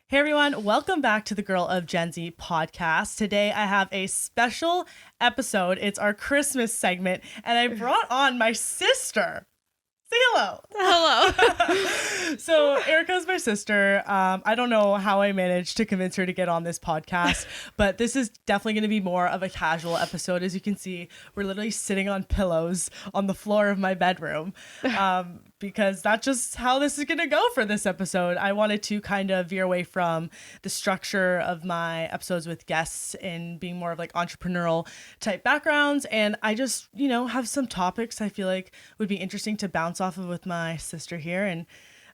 Hey everyone, welcome back to the Girl of Gen Z podcast. Today I have a special episode. It's our Christmas segment, and I brought on my sister. Say hello. Hello. So Erika's my sister. I don't know how I managed to convince her to get on this podcast, but this is definitely going to be more of a casual episode. As you can see, we're literally sitting on pillows on the floor of my bedroom because that's just how this is going to go for this episode. I wanted to kind of veer away from the structure of my episodes with guests and being more of like entrepreneurial type backgrounds. And I just, have some topics I feel like would be interesting to bounce off of with my sister here. And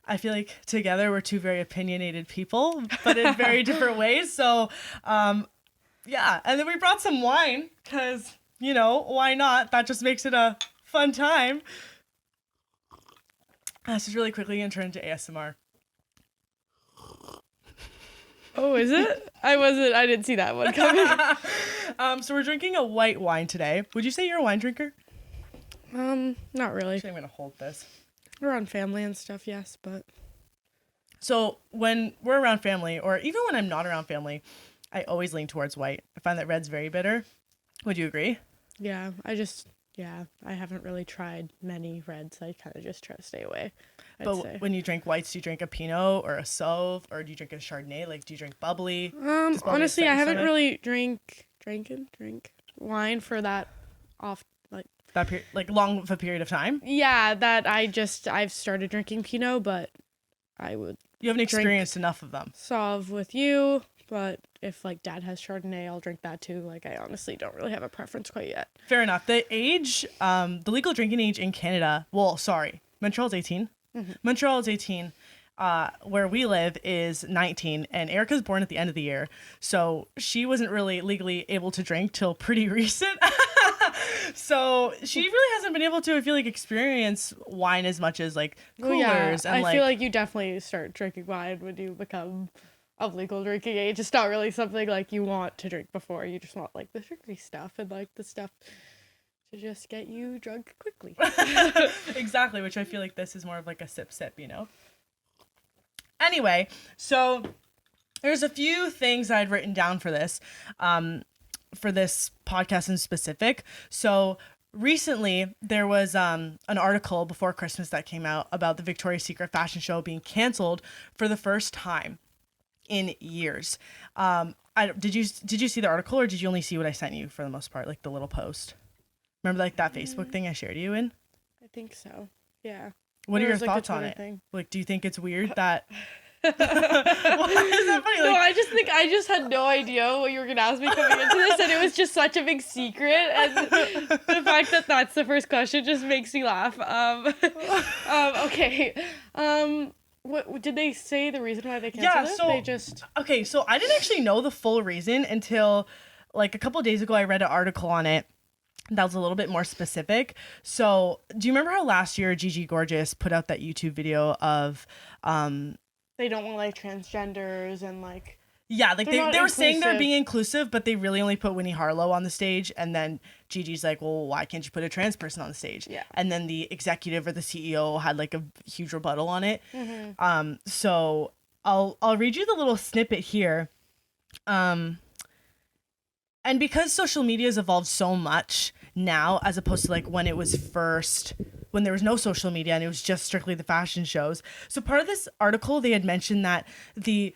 I feel like together we're two very opinionated people, but in very different ways. So, yeah. And then we brought some wine because, why not? That just makes it a fun time. This is really quickly going to turn into ASMR. Oh, is it? I didn't see that one coming. So we're drinking a white wine today. Would you say you're a wine drinker? Not really. Actually, I'm going to hold this. Around family and stuff, yes, but. So when we're around family, or even when I'm not around family, I always lean towards white. I find that red's very bitter. Would you agree? Yeah, I haven't really tried many reds. I kind of just try to stay away. But when you drink whites, do you drink a Pinot or a Sauv, or do you drink a Chardonnay? Like, do you drink bubbly? Honestly, I haven't really drink wine for that that period, like long of a period of time. Yeah, that I've started drinking Pinot, but You haven't experienced enough of them. Sauv with you, but if like Dad has Chardonnay, I'll drink that too. Like, I honestly don't really have a preference quite yet. Fair enough. The age, the legal drinking age in Canada. Well, sorry, Montreal's 18. Mm-hmm. Montreal is 18. Where we live is 19, and Erika's born at the end of the year, so she wasn't really legally able to drink till pretty recent. So she really hasn't been able to, I feel like, experience wine as much as like coolers. And I feel like you definitely start drinking wine when you become of legal drinking age. It's not really something like you want to drink before. You just want like the sugary stuff and like the stuff to just get you drunk quickly. Exactly, which I feel like this is more of like a sip, Anyway, so there's a few things I'd written down for this podcast in specific. So recently there was an article before Christmas that came out about the Victoria's Secret fashion show being canceled for the first time in years. Did you see the article, or did you only see what I sent you for the most part, like the little post? Remember like that Facebook thing I shared you in? I think so. Yeah. What are your thoughts on it? Like, do you think it's weird that... Why is that funny? No, I just think I just had no idea what you were going to ask me coming into this, and it was just such a big secret, and the fact that that's the first question just makes me laugh. Okay. What did they say the reason why they canceled it? Okay, so I didn't actually know the full reason until like a couple of days ago. I read an article on it that was a little bit more specific. So do you remember how last year Gigi Gorgeous put out that YouTube video of they don't want like transgenders and like like they were saying they're being inclusive, but they really only put Winnie Harlow on the stage, and then Gigi's like, well, why can't you put a trans person on the stage? Yeah. And then the executive or the CEO had like a huge rebuttal on it. Mm-hmm. So I'll read you the little snippet here. And because social media has evolved so much now, as opposed to like when there was no social media and it was just strictly the fashion shows. So part of this article, they had mentioned that the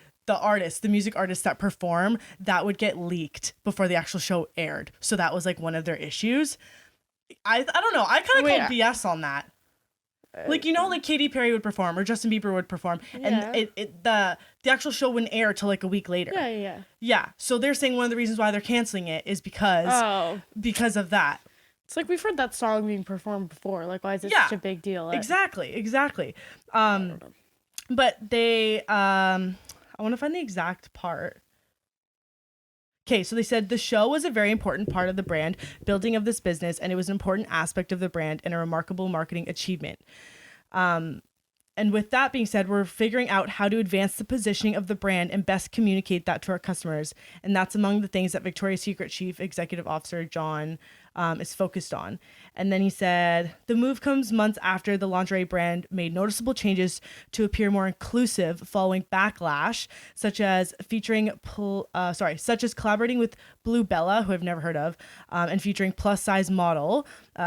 music artists that perform, that would get leaked before the actual show aired. So that was like one of their issues. I don't know. I kind of called BS on that. Like, like Katy Perry would perform or Justin Bieber would perform, and the actual show wouldn't air till like a week later. Yeah. So they're saying one of the reasons why they're canceling it is because of that. It's like we've heard that song being performed before. Like, why is it such a big deal? Exactly. But they I want to find the exact part. Okay, so they said the show was a very important part of the brand building of this business, and it was an important aspect of the brand and a remarkable marketing achievement. And with that being said, we're figuring out how to advance the positioning of the brand and best communicate that to our customers. And that's among the things that Victoria's Secret Chief Executive Officer John is focused on. And then he said, the move comes months after the lingerie brand made noticeable changes to appear more inclusive following backlash, such as collaborating with Blue Bella, who I've never heard of, and featuring plus size model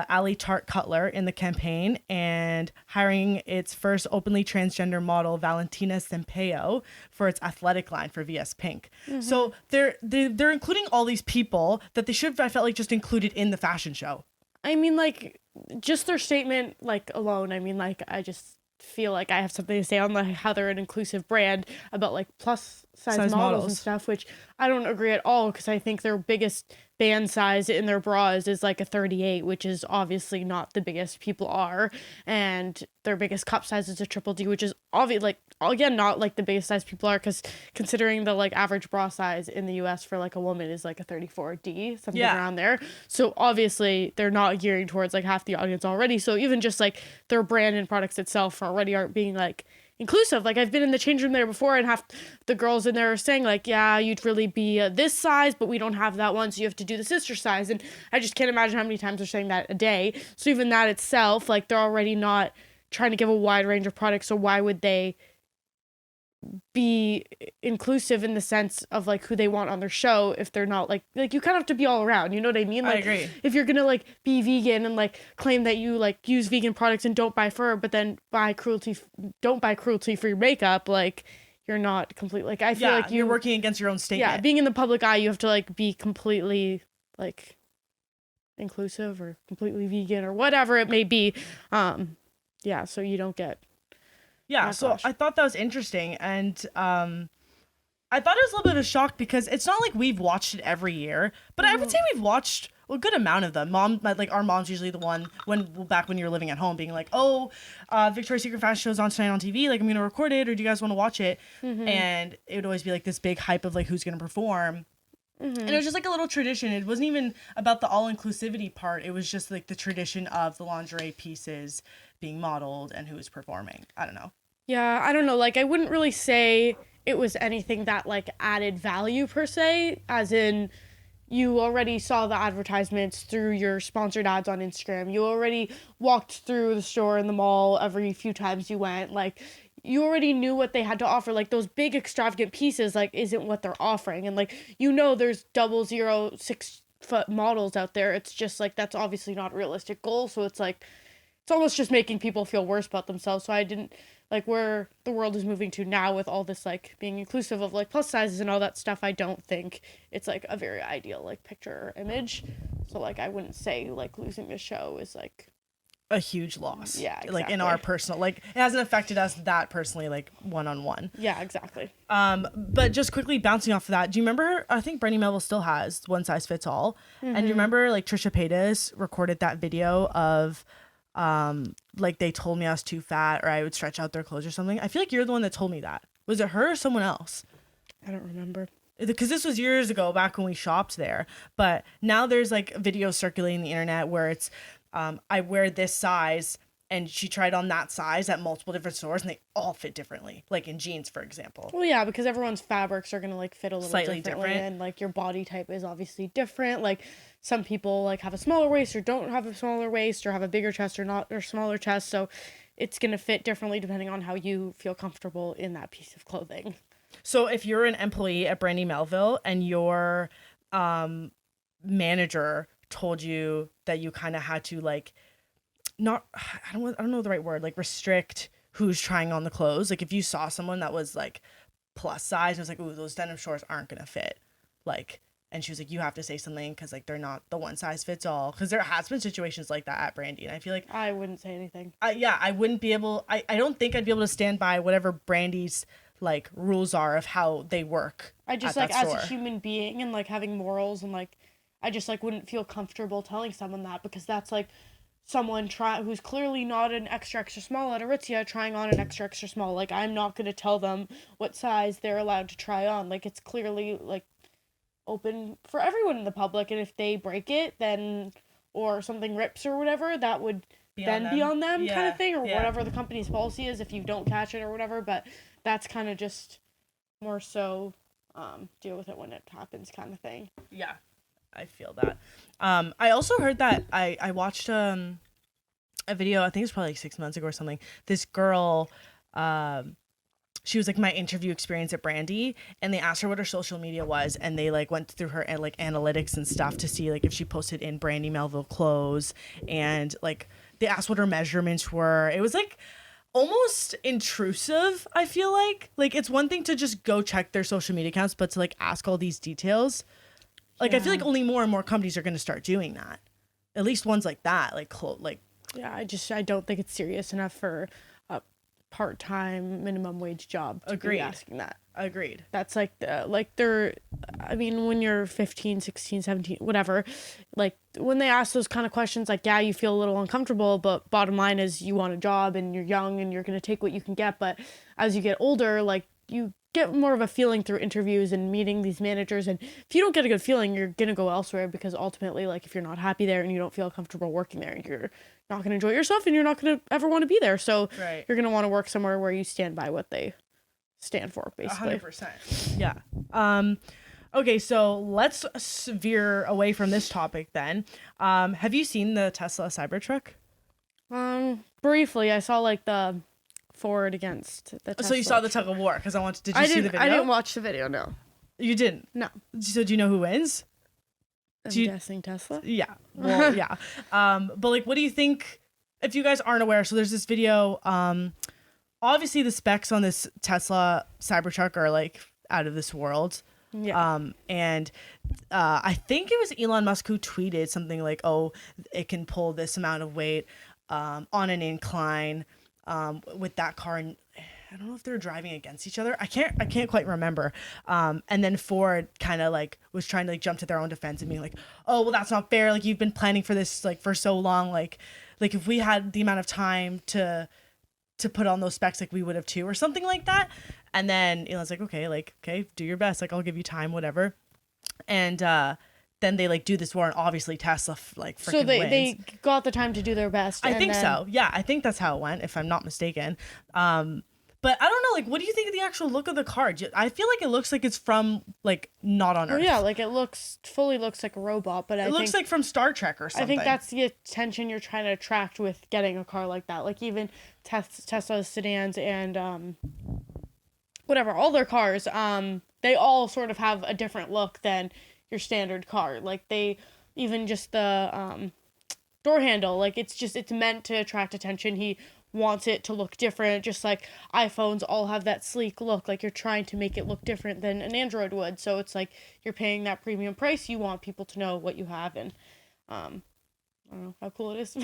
Ali Tart Cutler in the campaign, and hiring its first openly transgender model Valentina Sampaio for its athletic line for VS Pink. So they're including all these people that they should have, I felt like, just included in the fashion show. I mean, like, just their statement, like, alone, I mean, like, I just feel like I have something to say on, like, how they're an inclusive brand about, like, plus size models and stuff, which I don't agree at all, because I think their biggest band size in their bras is, like, a 38, which is obviously not the biggest people are, and their biggest cup size is a triple D, which is obviously, like, again, not, like, the biggest size people are, because considering the, like, average bra size in the US for, like, a woman is, like, a 34D, something around there, so obviously they're not gearing towards, like, half the audience already, so even just, like, their brand and products itself already aren't being, like, inclusive. Like, I've been in the change room there before, and half the girls in there are saying, like, yeah, you'd really be this size, but we don't have that one, so you have to do the sister size. And I just can't imagine how many times they're saying that a day. So even that itself, like, they're already not trying to give a wide range of products, so why would they be inclusive in the sense of, like, who they want on their show if they're not, like you kind of have to be all around, you know what I mean? Like, I agree. If you're gonna, like, be vegan and, like, claim that you, like, use vegan products and don't buy fur, but then don't buy cruelty for your makeup, like, you're not complete. Like, I feel like you're working against your own statement. Yeah, being in the public eye, you have to, like, be completely, like, inclusive or completely vegan or whatever it may be. Yeah, so you don't get so I thought that was interesting, and I thought it was a little bit of a shock because it's not like we've watched it every year, but I would say we've watched a good amount of them. Our mom's usually the one back when you were living at home being like, oh, Victoria's Secret fashion show's on tonight on TV, like, I'm gonna record it, or do you guys want to watch it? And it would always be like this big hype of, like, who's gonna perform. And it was just like a little tradition. It wasn't even about the all-inclusivity part. It was just like the tradition of the lingerie pieces being modeled and who was performing. I don't know. Yeah, I don't know. Like, I wouldn't really say it was anything that, like, added value per se, as in you already saw the advertisements through your sponsored ads on Instagram. You already walked through the store in the mall every few times you went. Like, you already knew what they had to offer. Like, those big extravagant pieces, like, isn't what they're offering. And, like, you know, there's 6-foot models out there. It's just, like, that's obviously not a realistic goal. So it's, like, it's almost just making people feel worse about themselves. So I didn't, like, where the world is moving to now with all this, like, being inclusive of, like, plus sizes and all that stuff, I don't think it's, like, a very ideal, like, picture or image. So, like, I wouldn't say, like, losing this show is, like, a huge loss. Yeah, exactly. Like, in our personal, like, it hasn't affected us that personally, like, one-on-one. Yeah, exactly. But just quickly bouncing off of that, do you remember, I think Brandi Melville still has One Size Fits All. And you remember, like, Trisha Paytas recorded that video of, like, they told me I was too fat or I would stretch out their clothes or something. I feel like you're the one that told me that. Was it her or someone else? I don't remember. Because this was years ago, back when we shopped there. But now there's, like, videos circulating the internet where it's, I wear this size, and she tried on that size at multiple different stores, and they all fit differently, like in jeans, for example. Well, yeah, because everyone's fabrics are going to, like, fit a little Slightly differently, different. and, like, your body type is obviously different. Like, some people, like, have a smaller waist or don't have a smaller waist or have a bigger chest or not, or smaller chest, so it's going to fit differently depending on how you feel comfortable in that piece of clothing. So if you're an employee at Brandi Melville and your manager told you that you kind of had to, like, I don't know the right word, like, restrict who's trying on the clothes. Like, if you saw someone that was, like, plus size and was like, ooh, those denim shorts aren't gonna fit, like, and she was like, you have to say something because, like, they're not the one size fits all, because there has been situations like that at Brandi, and I feel like I wouldn't say anything. I wouldn't be able, I don't think I'd be able to stand by whatever Brandi's, like, rules are of how they work. I just, like, as a human being and, like, having morals, and, like, I just, like, wouldn't feel comfortable telling someone that, because that's, like, someone who's clearly not an extra small at Aritzia trying on an extra small. Like, I'm not going to tell them what size they're allowed to try on. Like, it's clearly, like, open for everyone in the public, and if they break it, then, or something rips or whatever, that would be on them kind of thing, or whatever the company's policy is if you don't catch it or whatever. But that's kind of just more so deal with it when it happens kind of thing. Yeah. I feel that. I also heard that I watched a video, I think it's probably like 6 months ago or something. This girl, she was like my interview experience at Brandi, and they asked her what her social media was, and they like went through her like analytics and stuff to see like if she posted in Brandi Melville clothes, and like they asked what her measurements were. It was like almost intrusive. I feel like it's one thing to just go check their social media accounts, but to like ask all these details, like I feel like only more and more companies are going to start doing that. At least ones like that, like. Yeah, I don't think it's serious enough for a part-time minimum wage job to be asking that. Agreed. That's like I mean, when you're 15, 16, 17, whatever, like when they ask those kind of questions, like, yeah, you feel a little uncomfortable, but bottom line is you want a job and you're young and you're going to take what you can get. But as you get older, like you get more of a feeling through interviews and meeting these managers. And if you don't get a good feeling, you're going to go elsewhere, because ultimately, like if you're not happy there and you don't feel comfortable working there, you're not going to enjoy yourself and you're not going to ever want to be there. So you're going to want to work somewhere where you stand by what they stand for, basically. 100%. Yeah. Okay, so let's veer away from this topic then. Have you seen the Tesla Cybertruck? Briefly, I saw like the Ford against the Tesla. So you saw the tug of war, because I wanted. Did you see the video? I didn't watch the video. No. You didn't? No. So do you know who wins? I'm guessing Tesla. Yeah. Well, yeah. But like, what do you think? If you guys aren't aware, so there's this video. Obviously the specs on this Tesla Cybertruck are like out of this world. Yeah. And I think it was Elon Musk who tweeted something like, "Oh, it can pull this amount of weight on an incline with that car." And I don't know if they're driving against each other. I can't quite remember. And then Ford kind of like was trying to like jump to their own defense and being like, "Oh, well, that's not fair. Like you've been planning for this like for so long. Like if we had the amount of time to put on those specs, like we would have too," or something like that. And then Elon's like, okay, do your best. Like I'll give you time, whatever. And then they like do this war, and obviously Tesla like freaking so wins. They got the time to do their best. I think so. Yeah, I think that's how it went, if I'm not mistaken. But I don't know, like, what do you think of the actual look of the car? I feel like it looks like it's from, like, not on Earth. Yeah, like, it fully looks like a robot, but it looks like from Star Trek or something. I think that's the attention you're trying to attract with getting a car like that. Like, even Tesla sedans and, whatever, all their cars, they all sort of have a different look than your standard car. Like, even just the, door handle, like, it's meant to attract attention. He wants it to look different, just like iPhones all have that sleek look. Like you're trying to make it look different than an Android would. So it's like you're paying that premium price. You want people to know what you have, and I don't know how cool it is.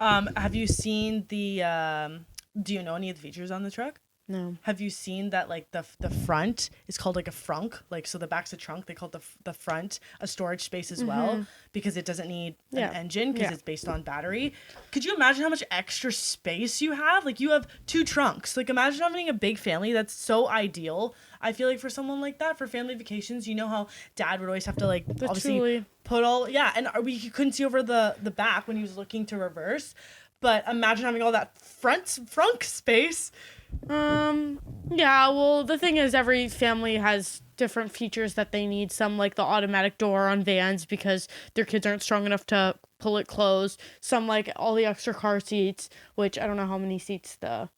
Have you seen the do you know any of the features on the truck? No. Have you seen that like the front is called like a frunk, like so the back's a trunk, they call the front a storage space as well, because it doesn't need an engine because it's based on battery. Could you imagine how much extra space you have? Like you have two trunks. Like imagine having a big family. That's so ideal. I feel like for someone like that, for family vacations, you know how dad would always have to like obviously put all and we couldn't see over the back when he was looking to reverse. But imagine having all that frunk space. Yeah, well, the thing is every family has different features that they need. Some like the automatic door on vans because their kids aren't strong enough to pull it closed. Some like all the extra car seats, which I don't know how many seats the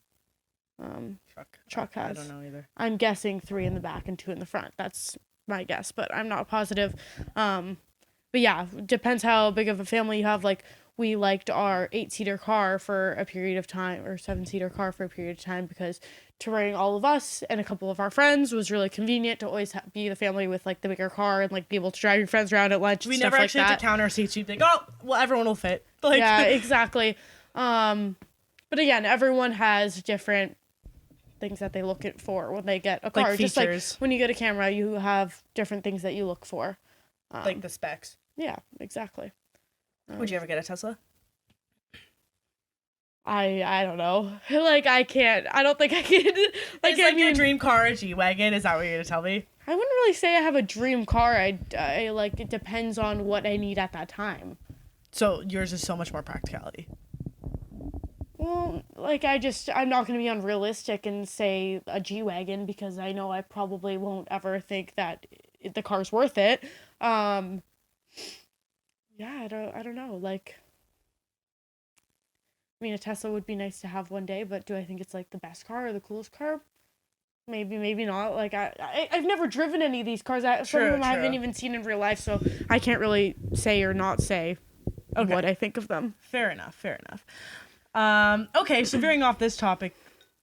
truck has. I don't know either. I'm guessing 3 in the back and 2 in the front. That's my guess, but I'm not positive. But yeah, depends how big of a family you have. Like we liked our 8-seater car for a period of time, or 7-seater car for a period of time, because touring all of us and a couple of our friends was really convenient to always be the family with like the bigger car and like be able to drive your friends around at lunch. We never actually had to count our seats. You'd think, oh, well, everyone will fit. Like, yeah, exactly. But again, everyone has different things that they look for when they get a car. Like just features. like when you get a camera, you have different things that you look for. Like the specs. Yeah, exactly. Would you ever get a Tesla? I don't know. Like I don't think I could. Like, your dream car a G-Wagon? Is that what you're gonna tell me? I wouldn't really say I have a dream car. I like, it depends on what I need at that time. So yours is so much more practicality. Well, like I'm not gonna be unrealistic and say a G-Wagon, because I know I probably won't ever think that the car's worth it. Yeah, I don't know. Like, I mean, a Tesla would be nice to have one day, but do I think it's like the best car or the coolest car? Maybe, maybe not. Like, I've never driven any of these cars. Some of them I haven't even seen in real life, so I can't really say or not say what I think of them. Fair enough. Okay, so veering off this topic,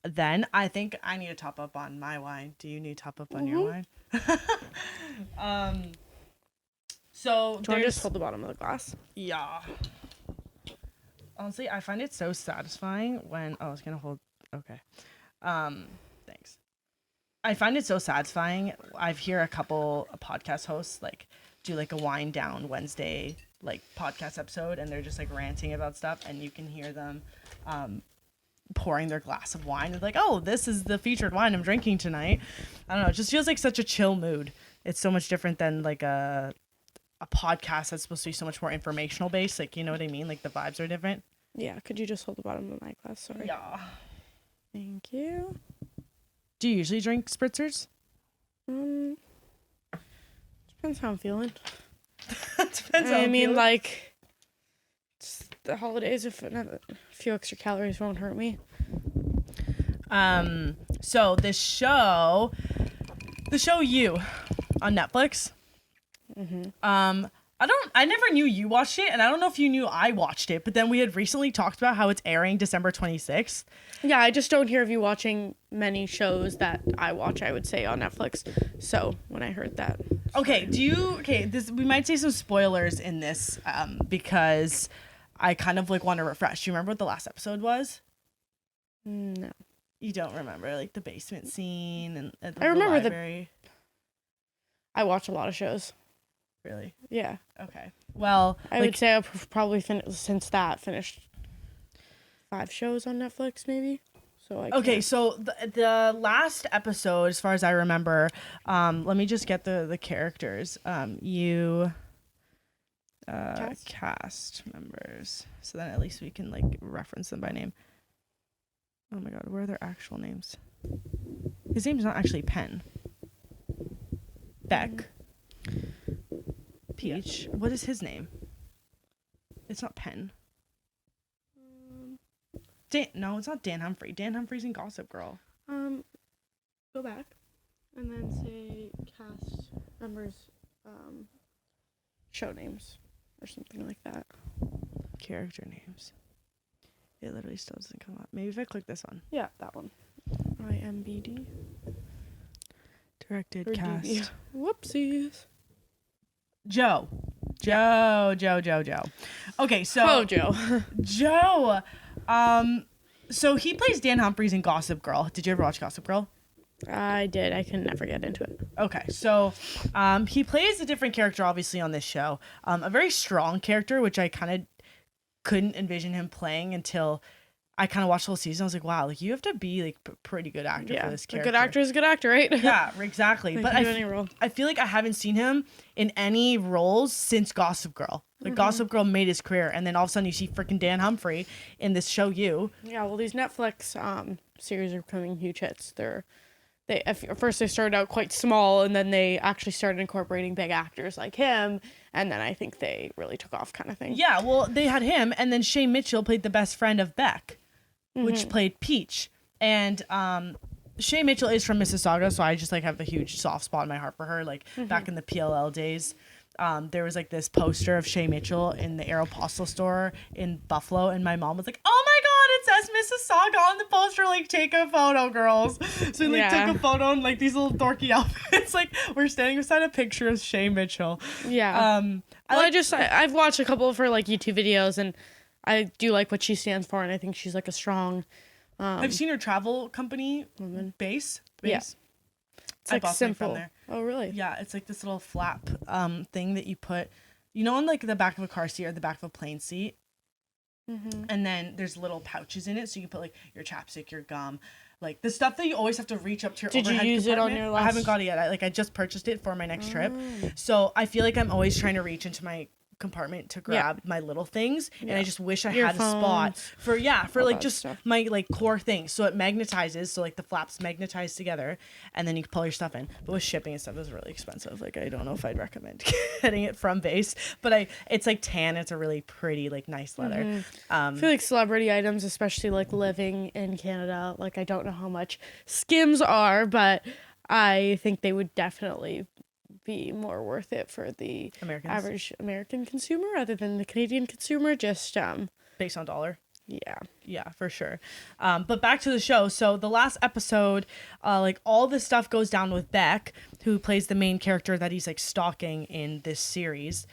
then I think I need to top up on my wine. Do you need to top up on your wine? So do you want to just hold the bottom of the glass? Yeah. Honestly, I find it so satisfying when I was gonna hold. Okay. Thanks. I find it so satisfying. I've hear a couple podcast hosts like do like a wind down Wednesday like podcast episode, and they're just like ranting about stuff, and you can hear them pouring their glass of wine. They're like, "Oh, this is the featured wine I'm drinking tonight." I don't know. It just feels like such a chill mood. It's so much different than like a podcast that's supposed to be so much more informational based. Like, you know what I mean? Like the vibes are different. Yeah. Could you just hold the bottom of my glass? Sorry. Yeah. Thank you. Do you usually drink spritzers? Depends how I'm feeling. Depends. I mean, like, it's the holidays. If a few extra calories won't hurt me. So the show You on Netflix. I never knew you watched it, and I don't know if you knew I watched it, but then we had recently talked about how it's airing December 26th. Yeah, I just don't hear of you watching many shows that I watch, I would say, on Netflix. So when I heard that. Okay, we might say some spoilers in this, because I kind of like want to refresh. Do you remember what the last episode was? No. You don't remember, like the basement scene and I remember the library? I watch a lot of shows. Really? Yeah. Okay. Well, I would say I've probably finished 5 shows on Netflix, maybe. So so the last episode, as far as I remember, let me just get the characters. Cast members, so then at least we can like reference them by name. Oh my god, where are their actual names? His name's not actually Penn. Beck. Peach. Yeah. What is his name? It's not Penn. No, it's not Dan Humphrey. Dan Humphrey's in Gossip Girl. Go back and then say cast members, show names or something like that. Character names. It literally still doesn't come up. Maybe if I click this one. Yeah, that one. IMBD. Directed, cast. DB. Whoopsies. Joe. Okay, so Joe. Joe. So he plays Dan Humphries in Gossip Girl. Did you ever watch Gossip Girl? I did. I can never get into it. Okay, so he plays a different character, obviously, on this show. A very strong character, which I kind of couldn't envision him playing until I kind of watched the whole season. I was like, wow, like you have to be like pretty good actor for this character. A good actor is a good actor, right? Yeah, exactly. But I feel like I haven't seen him in any roles since Gossip Girl. Like Gossip Girl made his career, and then all of a sudden you see freaking Dan Humphrey in this show You. Yeah, well, these Netflix series are becoming huge hits. At first they started out quite small, and then they actually started incorporating big actors like him, and then I think they really took off, kind of thing. Yeah, well, they had him, and then Shay Mitchell played the best friend of Beck, which played Peach. And Shay Mitchell is from Mississauga, so I just like have a huge soft spot in my heart for her. Like back in the PLL days, there was like this poster of Shay Mitchell in the Aeropostale store in Buffalo, and my mom was like, "Oh my god, it says Mississauga on the poster, like take a photo, girls." So we like took a photo in like these little dorky outfits. Like we're standing beside a picture of Shay Mitchell. Yeah. I've watched a couple of her like YouTube videos, and I do like what she stands for, and I think she's like a strong. I've seen her travel company base. Yeah. It's like simple. From there. Oh, really? Yeah, it's like this little flap thing that you put, on like the back of a car seat or the back of a plane seat. And then there's little pouches in it, so you put like your chapstick, your gum, like the stuff that you always have to reach up to your overhead. Did you use compartment. it on your last? I haven't got it yet. I just purchased it for my next trip, so I feel like I'm always trying to reach into my compartment to grab my little things, and I just wish I Your had a spot for like just stuff. my like core things. So it magnetizes, so like the flaps magnetize together, and then you can pull your stuff in. But with shipping and stuff, it was really expensive. Like I don't know if I'd recommend getting it from Base, but it's like tan. It's a really pretty like nice leather. I feel like celebrity items, especially like living in Canada, like I don't know how much Skims are, but I think they would definitely be more worth it for the average American consumer rather than the Canadian consumer, just based on dollar. Yeah, for sure. But back to the show. So the last episode, like all this stuff goes down with Beck, who plays the main character that he's like stalking in this series.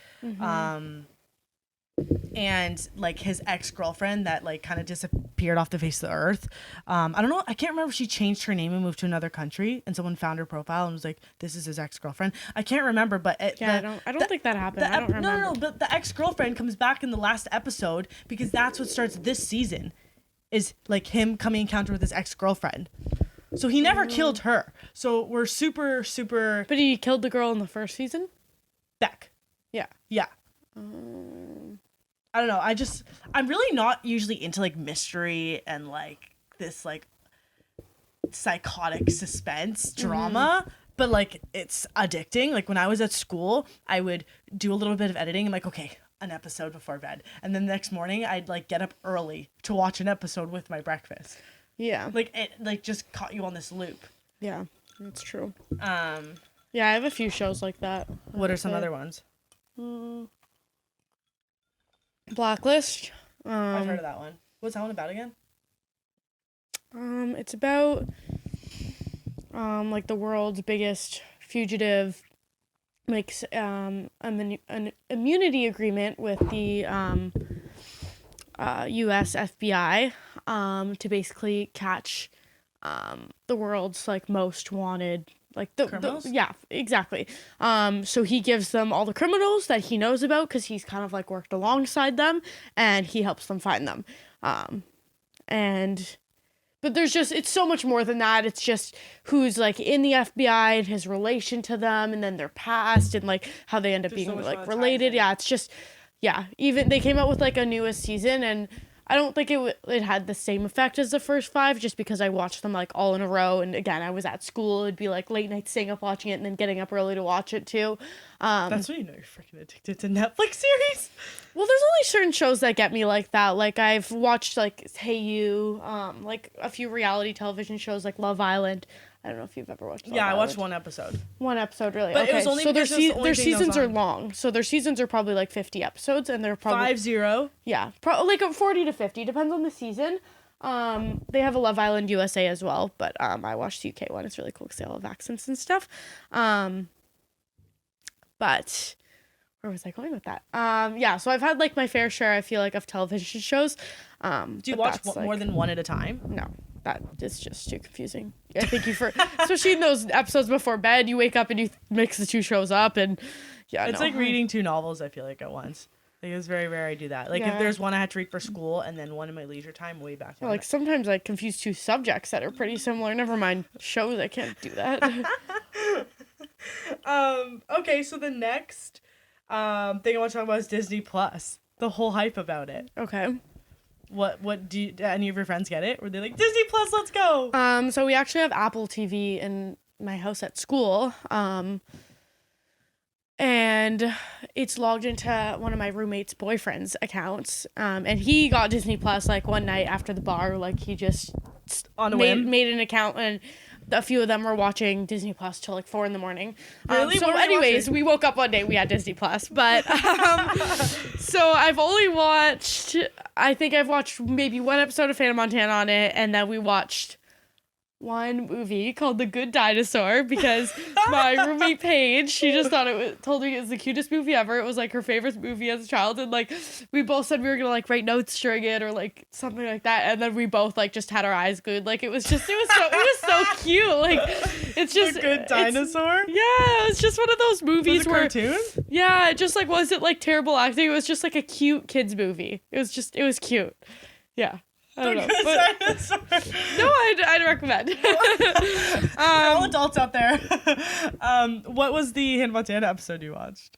And like his ex-girlfriend that like kind of disappeared off the face of the earth. I don't know. I can't remember if she changed her name and moved to another country and someone found her profile and was like, this is his ex-girlfriend. I can't remember, but I don't think that happened. I don't remember. No, but the ex-girlfriend comes back in the last episode because that's what starts this season is like him coming encounter with his ex-girlfriend. So he never killed her. So we're super. But he killed the girl in the first season? Beck. Yeah. I don't know. I'm really not usually into like mystery and like this like psychotic suspense drama, but like it's addicting. Like when I was at school, I would do a little bit of editing. I'm like, okay, an episode before bed. And then the next morning I'd like get up early to watch an episode with my breakfast. Yeah. Like it like just caught you on this loop. Yeah, that's true. Yeah, I have a few shows like that. What are some other ones? Blacklist. I've heard of that one. What's that one about again? It's about like the world's biggest fugitive makes an immunity agreement with the US FBI to basically catch the world's like most wanted like the criminals? Yeah, exactly. So he gives them all the criminals that he knows about because he's kind of like worked alongside them and he helps them find them. But there's just, it's so much more than that. It's just who's like in the FBI and his relation to them and then their past and like how they end up being like related. Yeah, it's just, even they came out with like a newest season and I don't think it had the same effect as the first 5 just because I watched them like all in a row. And again, I was at school. It'd be like late night staying up watching it and then getting up early to watch it too. That's when you know you're freaking addicted to Netflix series. Well, there's only certain shows that get me like that. Like I've watched like Hey You, like a few reality television shows like Love Island. I don't know if you've ever watched Love Island. I watched one episode. One episode, really? But okay. it was only so because their seasons are long. So their seasons are probably like 50 episodes and they're probably 50. Yeah, like 40 to 50 depends on the season. They have a Love Island USA as well, but I watched the UK one. It's really cool because they all have accents and stuff. But where was I going with that? So I've had like my fair share, I feel like, of television shows. Do you watch more than one at a time? No. That is just too confusing. I think especially in those episodes before bed, you wake up and you mix the two shows up and it's like reading 2 novels, I feel like, at once. Like it's very rare I do that. Like if there's one I had to read for school and then one in my leisure time, way back when. Like sometimes I confuse 2 subjects that are pretty similar. Never mind shows, I can't do that. Okay, so the next thing I want to talk about is Disney Plus. The whole hype about it. Okay. What do any of your friends get it? Were they like, Disney Plus, let's go? So we actually have Apple TV in my house at school. And it's logged into one of my roommate's boyfriend's accounts. And he got Disney Plus like one night after the bar, like he just on a whim made an account and a few of them were watching Disney Plus till like 4 a.m. Really? So anyways, we woke up one day, we had Disney Plus, but so I've only watched, I think I've watched maybe 1 episode of Hannah Montana on it, and then we watched one movie called The Good Dinosaur because my roommate Paige, she just told me it was the cutest movie ever. It was like her favorite movie as a child, and like we both said we were gonna like write notes during it or like something like that, and then we both like just had our eyes glued. Like it was so cute. Like it's just The Good Dinosaur. Yeah, it's just one of those movies was it cartoon? Yeah, it just like wasn't like terrible acting. It was just like a cute kids movie. It was cute. Yeah. I don't know. But, no, I'd recommend. For all adults out there. What was the Hannah Montana episode you watched?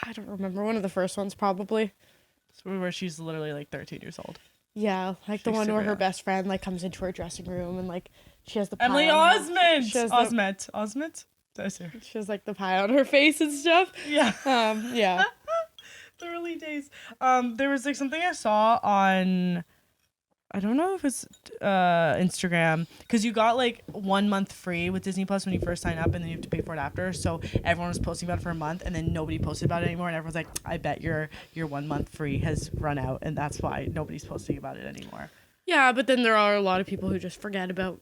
I don't remember, one of the first ones probably. Where she's literally like 13 years old. Yeah, like She's the one where super her young. best friend like comes into her dressing room and like she has the pie Emily on her- Osment. She has the- Osment. That's her. She has like the pie on her face and stuff. Yeah. Yeah. The early days. There was like something I saw on, I don't know if it's Instagram, because you got like 1 month free with Disney Plus when you first sign up, and then you have to pay for it after. So everyone was posting about it for a month, and then nobody posted about it anymore, and everyone's like, I bet your 1 month free has run out, and that's why nobody's posting about it anymore. Yeah, but then there are a lot of people who just forget about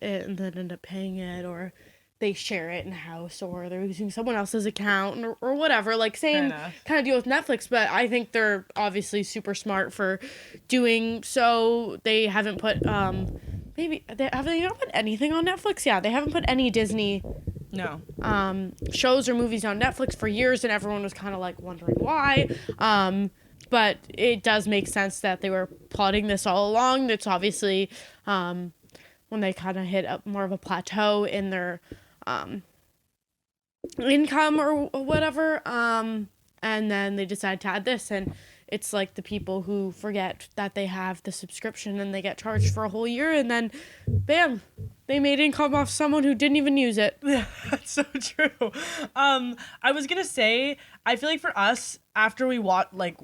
it and then end up paying it, or they share it in the house, or they're using someone else's account or whatever. Like same kind of deal with Netflix, but I think they're obviously super smart for doing so. They haven't put have they not put anything on Netflix? Yeah, they haven't put any Disney No. shows or movies on Netflix for years, and everyone was kind of like wondering why. But it does make sense that they were plotting this all along. It's obviously when they kind of hit more of a plateau in their income or whatever, and then they decide to add this, and it's like the people who forget that they have the subscription and they get charged for a whole year, and then bam, they made income off someone who didn't even use it. Yeah, that's so true. I was gonna say, I feel like for us, after we watch, like,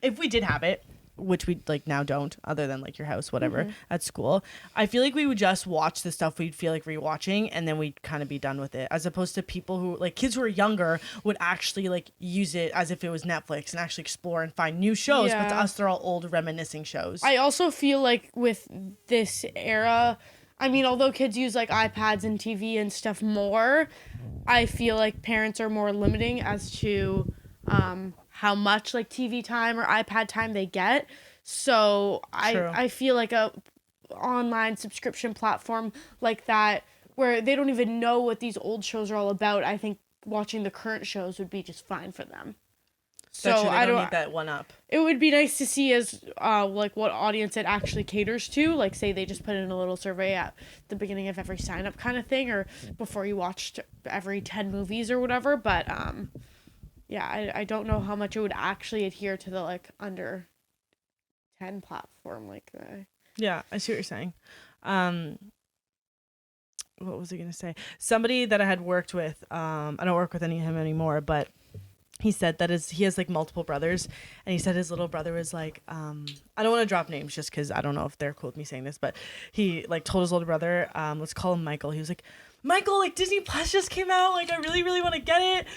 if we did have it, which we like now don't, other than like your house, whatever, at school, I feel like we would just watch the stuff we'd feel like rewatching, and then we'd kind of be done with it, as opposed to people who, like, kids who are younger would actually like use it as if it was Netflix and actually explore and find new shows. But to Yeah. us, they're all old reminiscing shows. I also feel like with this era, I mean, although kids use like iPads and TV and stuff more, I feel like parents are more limiting as to how much like TV time or iPad time they get. So True. I feel like a online subscription platform like that, where they don't even know what these old shows are all about, I think watching the current shows would be just fine for them. So That's true, they I don't don't need that one up. It would be nice to see as like what audience it actually caters to. Like say they just put in a little survey at the beginning of every sign up kind of thing, or before you watched every 10 movies or whatever. But yeah, I don't know how much it would actually adhere to the like under 10 platform like that. Yeah, I see what you're saying. What was I gonna say? Somebody that I had worked with, I don't work with any of him anymore, but he said that he has like multiple brothers, and he said his little brother was like, I don't want to drop names just because I don't know if they're cool with me saying this, but he like told his older brother, let's call him Michael. He was like, Michael, like Disney Plus just came out, like I really, really want to get it.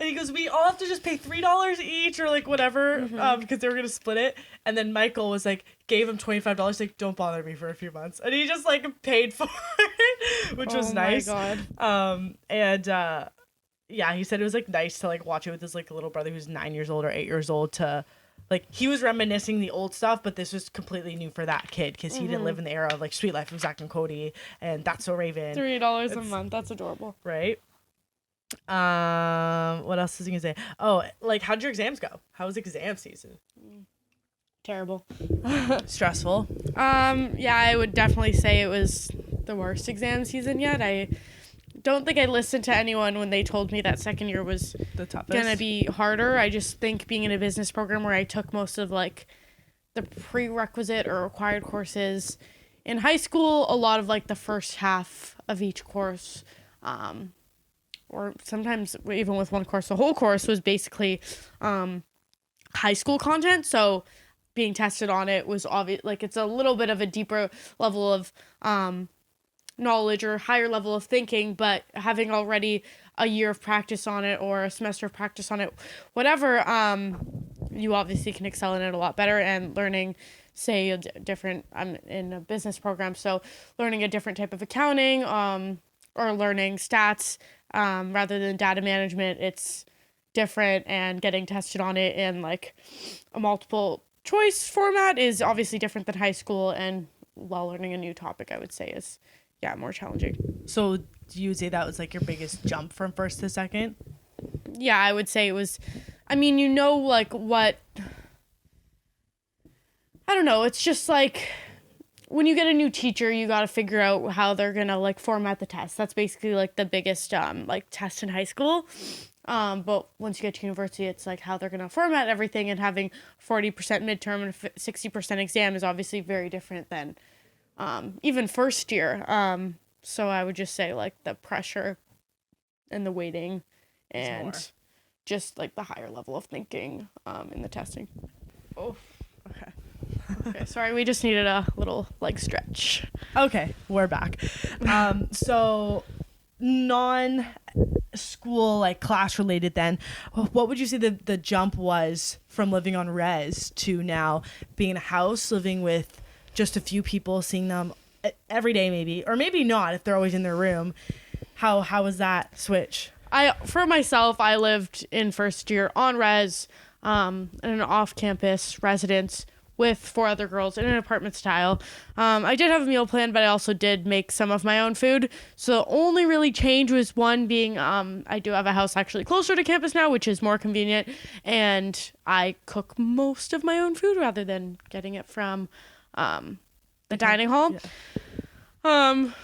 And he goes, we all have to just pay $3 each or like whatever, because they were gonna split it. And then Michael was like, gave him $25, like, don't bother me for a few months, and he just like paid for it, which was nice. Oh my God. Yeah, he said it was like nice to like watch it with his like little brother who's 9 years old or 8 years old, to like, he was reminiscing the old stuff, but this was completely new for that kid because he didn't live in the era of like Sweet Life of Zack and Cody and That's So Raven. $3 a month, that's adorable. Right. What else was I gonna say? Oh, like, how'd your exams go? How was exam season? Terrible. Stressful. Yeah, I would definitely say it was the worst exam season yet. I don't think I listened to anyone when they told me that second year was The toughest. gonna be harder. I just think being in a business program where I took most of like the prerequisite or required courses in high school, a lot of like the first half of each course, or sometimes even with one course, the whole course was basically high school content. So being tested on it was obvious, like it's a little bit of a deeper level of knowledge or higher level of thinking, but having already a year of practice on it or a semester of practice on it, whatever, you obviously can excel in it a lot better. And learning, say, I'm in a business program, so learning a different type of accounting, or learning stats, rather than data management, it's different, and getting tested on it in like a multiple choice format is obviously different than high school, and while learning a new topic, I would say is more challenging. So do you say that was like your biggest jump from first to second? Yeah, I would say it was, I mean, like what, I don't know, it's just like when you get a new teacher, you got to figure out how they're going to like format the test. That's basically like the biggest like test in high school. But once you get to university, it's like how they're going to format everything, and having 40% midterm and 60% exam is obviously very different than even first year. So I would just say like the pressure and the waiting and just like the higher level of thinking in the testing. Oh, okay. Okay, sorry, we just needed a little leg stretch. Okay, we're back. So non-school, like class related then, what would you say the jump was from living on res to now being in a house, living with just a few people, seeing them every day maybe, or maybe not if they're always in their room? How was that switch? For myself, I lived in first year on res, in an off-campus residence with 4 other girls in an apartment style. I did have a meal plan, but I also did make some of my own food. So the only really change was one being I do have a house actually closer to campus now, which is more convenient, and I cook most of my own food rather than getting it from the dining hall. Yeah.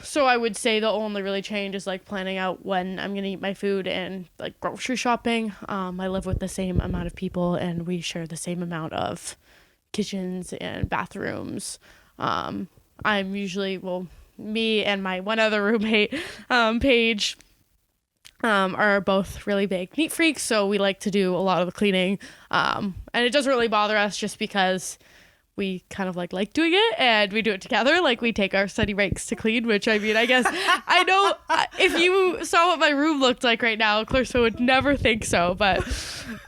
So I would say the only really change is like planning out when I'm gonna eat my food and like grocery shopping. I live with the same amount of people and we share the same amount of kitchens and bathrooms. I'm usually, me and my one other roommate, Paige, are both really big neat freaks, so we like to do a lot of the cleaning. And it doesn't really bother us just because we kind of like doing it and we do it together. Like we take our study breaks to clean, which I mean, I guess I know if you saw what my room looked like right now, Clarissa would never think so, but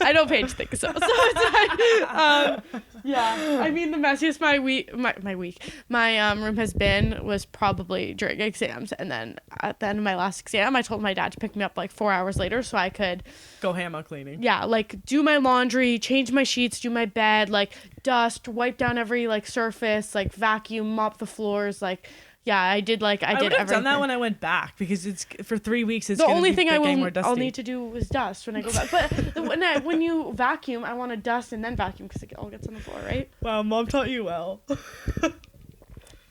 I know Paige thinks so. So it's like, yeah, I mean, the messiest my room has been was probably during exams. And then at the end of my last exam, I told my dad to pick me up like 4 hours later so I could go ham on cleaning. Yeah, like do my laundry, change my sheets, do my bed, like dust, wipe down every like surface, like vacuum, mop the floors, like yeah, I did everything. I would have done that when I went back because it's for 3 weeks. It's the only thing I'll need to do was dust when I go back. But when you vacuum, I want to dust and then vacuum because it all gets on the floor, right? Wow, Mom taught you well.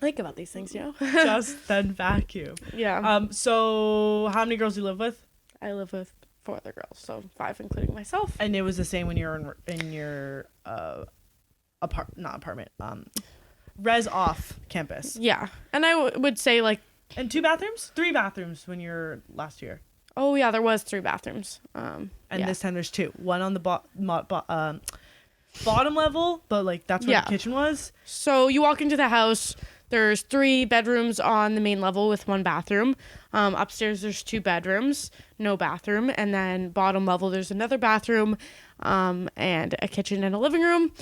Think about these things, you know. Just then vacuum. Yeah. So how many girls do you live with? I live with 4 other girls, so 5 including myself. And it was the same when you were in your res off campus. Yeah, and I would say like. And 2 bathrooms? 3 bathrooms when you were last year. Oh yeah, there was 3 bathrooms. And this time there's 2. One on the bottom level, but like that's where the kitchen was. So you walk into the house. There's 3 bedrooms on the main level with 1 bathroom. Upstairs there's 2 bedrooms, no bathroom, and then bottom level there's another bathroom, and a kitchen and a living room.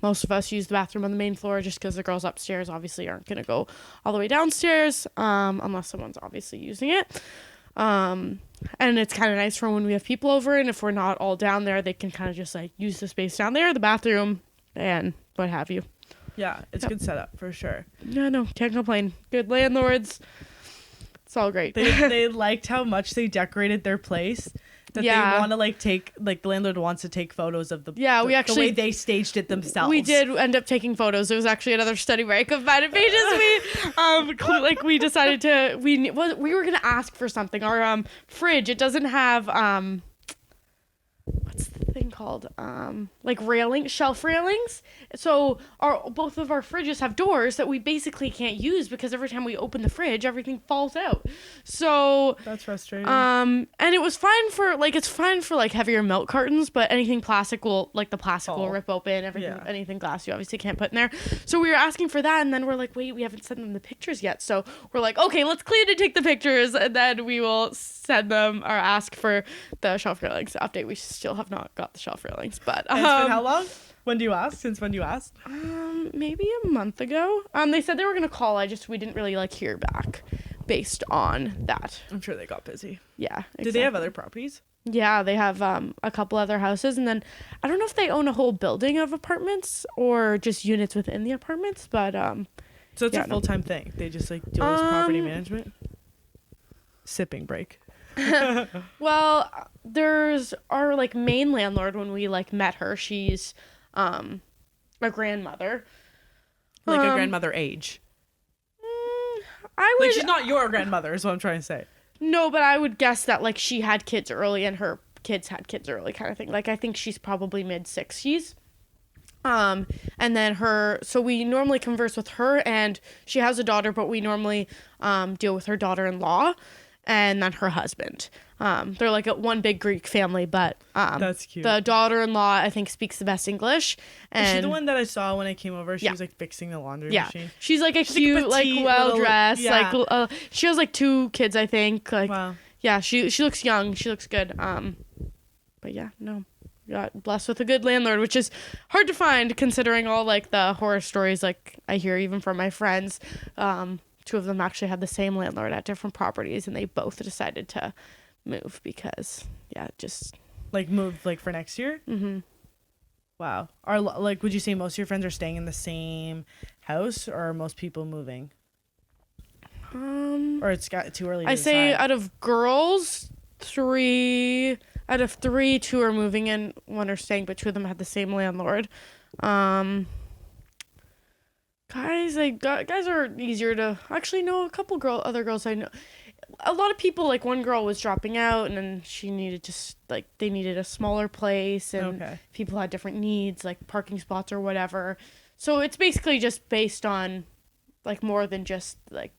Most of us use the bathroom on the main floor just because the girls upstairs obviously aren't going to go all the way downstairs unless someone's obviously using it. And it's kind of nice for when we have people over, and if we're not all down there, they can kind of just like use the space down there, the bathroom, and what have you. Yeah, it's a good setup for sure. Yeah, no, can't complain. Good landlords. It's all great. They liked how much they decorated their place. That they want to take the landlord wants to take photos of the the way they staged it themselves. We did end up taking photos. It was actually another study break of mine and Paige's. We decided to we were gonna ask for something. Our fridge, it doesn't have what's the thing called shelf railings. So both of our fridges have doors that we basically can't use because every time we open the fridge, everything falls out. So that's frustrating. And it was fine for it's fine for heavier milk cartons, but anything plastic will will rip open. Anything glass you obviously can't put in there. So we were asking for that, and then we're like, wait, we haven't sent them the pictures yet. So we're like, okay, let's clean and take the pictures, and then we will send them or ask for the shelf railings update. We still have not got the shelf railings, but it's been how long? When do you ask? Since when do you ask? Maybe a month ago. They said they were gonna call. We didn't really hear back based on that. I'm sure they got busy. Yeah. Exactly. Do they have other properties? Yeah, they have a couple other houses, and then I don't know if they own a whole building of apartments or just units within the apartments, but so it's a full-time thing. They just do this property management. Sipping break. Well, there's our main landlord. When we met her, she's a grandmother, a grandmother age. I would she's not your grandmother is what I'm trying to say. No, but I would guess that like she had kids early and her kids had kids early kind of thing. Like I think she's probably mid-60s. And then so we normally converse with her, and she has a daughter, but we normally deal with her daughter-in-law and then her husband. They're like one big Greek family, but that's cute. The daughter-in-law I think speaks the best English. And is she the one that I saw when I came over? She was like fixing the laundry machine. She's like cute, like well dressed. Yeah. Like she has like 2 kids, I think. Like wow. Yeah, she looks young. She looks good. But yeah, no. Got blessed with a good landlord, which is hard to find considering all like the horror stories like I hear even from my friends. 2 of them actually had the same landlord at different properties, and they both decided to move because just like move like for next year. Mm-hmm. Wow. Are like would you say most of your friends are staying in the same house, or are most people moving? Or it's got too early to I say decide? out of girls, 3 out of 3, 2 are moving in, 1 are staying, but 2 of them had the same landlord. Guys are easier to actually know. A couple other girls I know. A lot of people, like one girl was dropping out, and then she needed they needed a smaller place, and people had different needs, like parking spots or whatever. So it's basically just based on like more than just like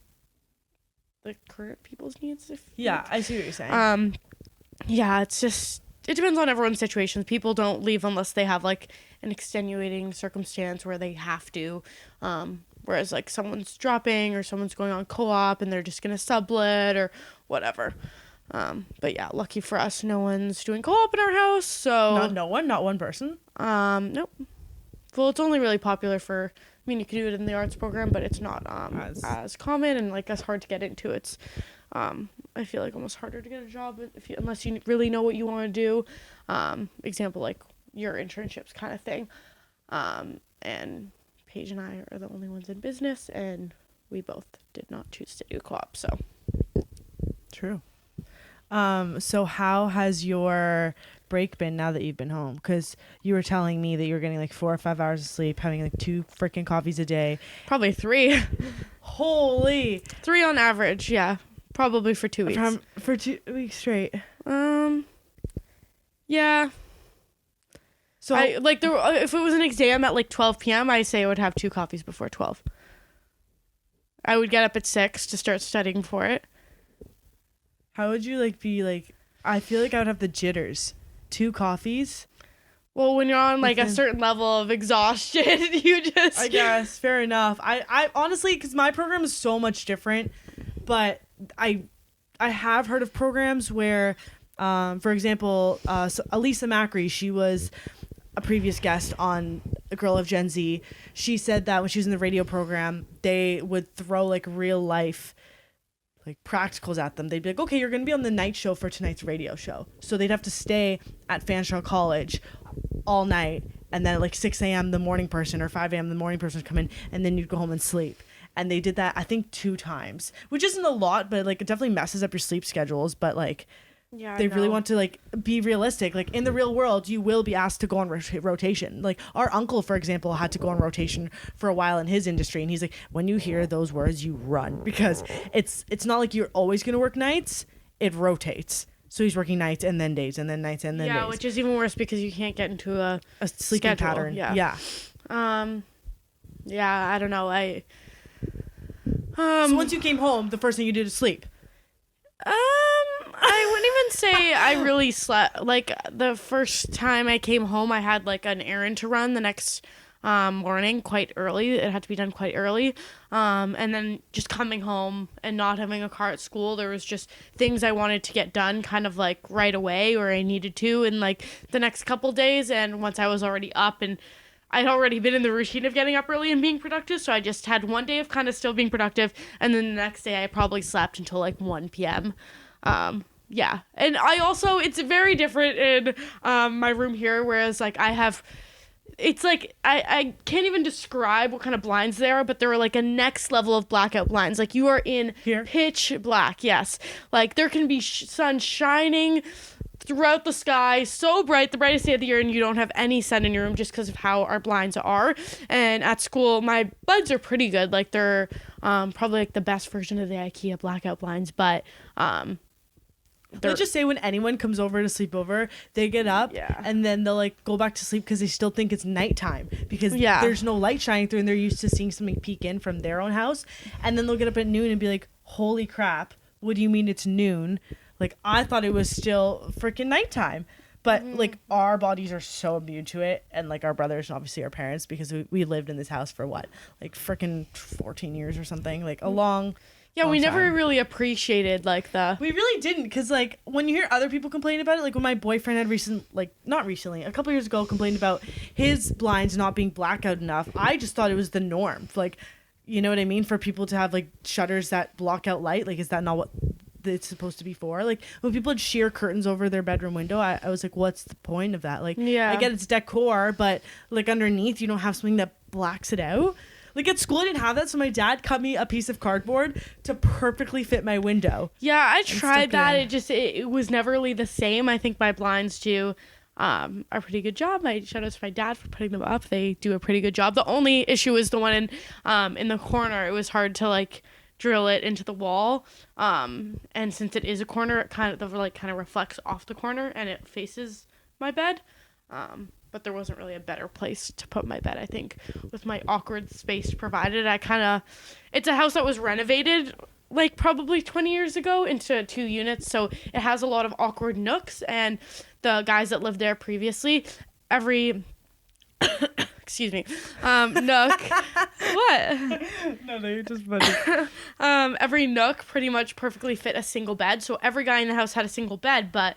the current people's needs. I see what you're saying. Yeah, it's just, it depends on everyone's situations. People don't leave unless they have like an extenuating circumstance where they have to. Whereas like someone's dropping or someone's going on co-op and they're just going to sublet or whatever. But yeah, lucky for us, no one's doing co-op in our house. So not one person. Nope. Well, it's only really popular for, I mean, you can do it in the arts program, but it's not as common and like as hard to get into. It's I feel like almost harder to get a job unless you really know what you want to do. Example, like your internships kind of thing. And Paige and I are the only ones in business, and we both did not choose to do co-op. So true. So how has your break been now that you've been home? Because you were telling me that you were getting like 4 or 5 hours of sleep, having like 2 freaking coffees a day. Probably 3. Holy. 3 on average, yeah. Probably for 2 weeks. For 2 weeks straight. Yeah. So if it was an exam at like 12 p.m., I say I would have 2 coffees before 12. I would get up at 6 to start studying for it. How would you be like, I feel like I would have the jitters. 2 coffees. Well, when you're on like a certain level of exhaustion, you just, I guess, fair enough. I honestly, because my program is so much different, but I have heard of programs where, for example, so Elisa Macri, she was a previous guest on A Girl of Gen Z. She said that when she was in the radio program, they would throw like real life like practicals at them. They'd be like, okay, you're going to be on the night show for tonight's radio show. So they'd have to stay at Fanshawe College all night. And then at like 6 a.m. the morning person or 5 a.m. the morning person would come in, and then you'd go home and sleep. And they did that, I think, 2 times, which isn't a lot, but like it definitely messes up your sleep schedules. But like, yeah, they really want to like be realistic. Like in the real world, you will be asked to go on rotation. Like our uncle, for example, had to go on rotation for a while in his industry, and he's like, when you hear those words, you run, because it's not like you're always gonna work nights. It rotates. So he's working nights and then days and then nights and then days. Yeah, which is even worse because you can't get into a sleeping schedule. pattern. Yeah. Yeah, I don't know. So once you came home, the first thing you did is sleep. I wouldn't even say I really slept. Like the first time I came home, I had like an errand to run the next morning quite early. It had to be done quite early. And then just coming home and not having a car at school, there was just things I wanted to get done kind of like right away, or I needed to in like the next couple days. And once I was already up and I'd already been in the routine of getting up early and being productive, so I just had one day of kind of still being productive, and then the next day I probably slept until like 1 p.m. Yeah, and I also, it's very different in my room here, whereas like it's like I can't even describe what kind of blinds they are, but they're like a next level of blackout blinds. Like you are in pitch black, yes. Like there can be sun shining throughout the sky, so bright, the brightest day of the year, and you don't have any sun in your room just because of how our blinds are. And at school, my blinds are pretty good. Like they're probably like the best version of the IKEA blackout blinds, but let's just say when anyone comes over to sleep over, they get up and then they'll like go back to sleep because they still think it's nighttime because there's no light shining through and they're used to seeing something peek in from their own house. And then they'll get up at noon and be like, holy crap, what do you mean it's noon? Like, I thought it was still freaking nighttime. But like, our bodies are so immune to it, and like our brothers and obviously our parents, because we lived in this house for what, like freaking 14 years or something, like a long we never time. really appreciated like we really didn't, because like when you hear other people complain about it, like when my boyfriend had a couple years ago, complained about his blinds not being blackout enough, I just thought it was the norm, like, you know what I mean, for people to have like shutters that block out light. Like, is that not what it's supposed to be for? Like, when people had sheer curtains over their bedroom window, I was like, what's the point of that? Like, I get it's decor, but like underneath you don't have something that blacks it out. Like, at school I didn't have that, so my dad cut me a piece of cardboard to perfectly fit my window. Yeah, I tried that. It was never really the same. I think my blinds do a pretty good job. Shout out to my dad for putting them up. They do a pretty good job. The only issue is the one in the corner. It was hard to like drill it into the wall, and since it is a corner, it kind of reflects off the corner and it faces my bed, but there wasn't really a better place to put my bed. I think with my awkward space provided, it's a house that was renovated like probably 20 years ago into 2 units, so it has a lot of awkward nooks, and the guys that lived there previously, every excuse me, nook. What? No, you're just funny. Every nook pretty much perfectly fit a single bed. So every guy in the house had a single bed, but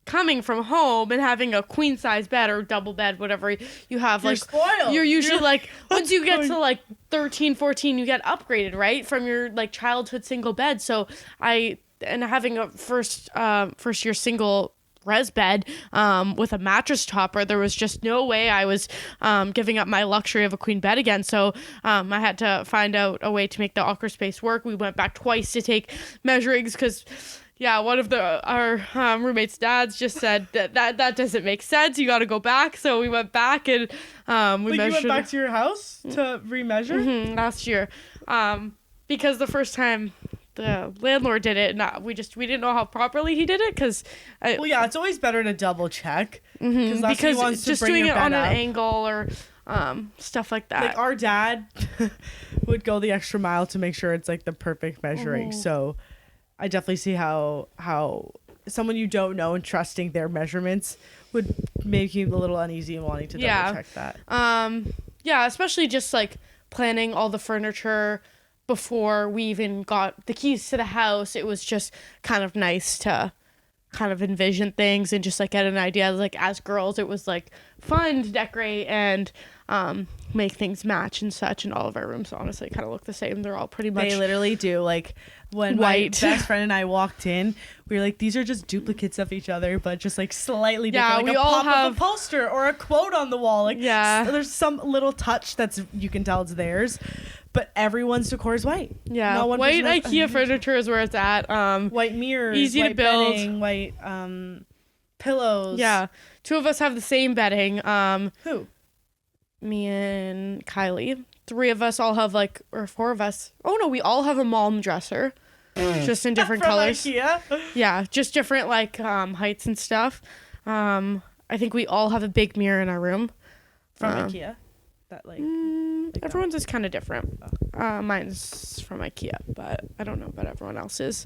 coming from home and having a queen size bed or double bed, whatever you have, you're spoiled. You're usually like, once you get to like 13, 14, you get upgraded, right? From your like childhood single bed. So having a first year single res bed with a mattress topper, there was just no way I was giving up my luxury of a queen bed again. So I had to find out a way to make the awkward space work. We went back twice to take measurings because one of our roommates' dads just said that doesn't make sense. You got to go back. So we went back and we measured. You went back to your house to remeasure? Last year, because the first time the landlord did it, we didn't know how properly he did it, because it's always better to double check, because just doing it on an angle or stuff like that. Like, our dad would go the extra mile to make sure it's like the perfect measuring. So I definitely see how someone you don't know and trusting their measurements would make you a little uneasy and wanting to double check that. Especially just like planning all the furniture before we even got the keys to the house. It was just kind of nice to kind of envision things and just like get an idea. Like, as girls, it was like fun to decorate and make things match and such, and all of our rooms honestly kind of look the same. They're all pretty much, they literally do. Like, when white. My best friend and I walked in, we were like, these are just duplicates of each other, but just like slightly different. Like, we a all pop have of a poster or a quote on the wall. Like, there's some little touch that's, you can tell it's theirs, but everyone's decor is white. Yeah, no one white IKEA furniture is where it's at. White mirrors, easy white to build, bedding, white pillows. Yeah, 2 of us have the same bedding. Who? Me and Kylie. 3 of us all have or 4 of us. Oh no, we all have a mom dresser, just in different colors. IKEA? Yeah, just different heights and stuff. I think we all have a big mirror in our room. From IKEA? That everyone's is kind of different. Mine's from IKEA, but I don't know about everyone else's.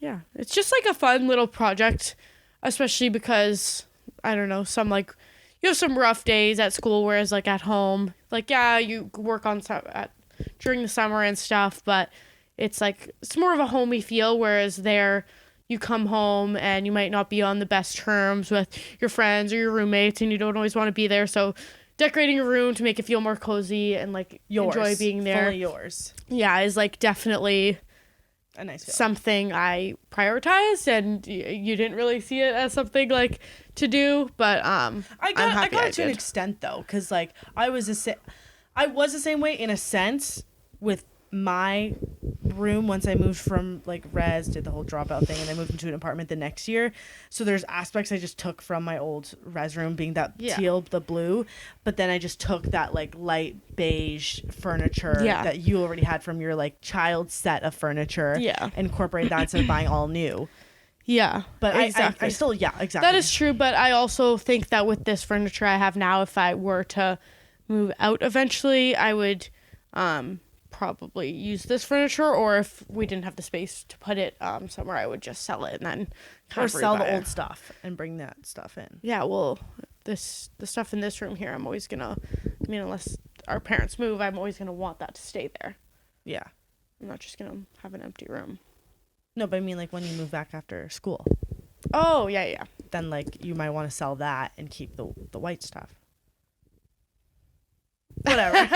It's just like a fun little project, especially because, I don't know, you have some rough days at school, whereas like at home, you work on during the summer and stuff, but it's more of a homey feel, whereas there you come home and you might not be on the best terms with your friends or your roommates, and you don't always want to be there. So decorating a room to make it feel more cozy and enjoy being there, fully yours, is definitely a nice feeling. Something I prioritized, and you didn't really see it as something to do, but I got it to an extent though, because I was the same way in a sense with my room once I moved from res, did the whole dropout thing, and I moved into an apartment the next year. So there's aspects I just took from my old res room, being that teal, the blue, but then I just took that light beige furniture that you already had from your child set of furniture, incorporate that instead of buying all new. Yeah, But exactly. I still, yeah, exactly. That is true, but I also think that with this furniture I have now, if I were to move out eventually, I would probably use this furniture, or if we didn't have the space to put it somewhere, I would just sell it and then or sell the rebuy it. old stuff and bring that stuff in. Yeah, well, the stuff in this room here, I'm always gonna, I mean, unless our parents move, I'm always gonna want that to stay there. Yeah. I'm not just gonna have an empty room. No, but I mean, like, when you move back after school, Oh, yeah. then, like, you might want to sell that and keep the white stuff. Whatever.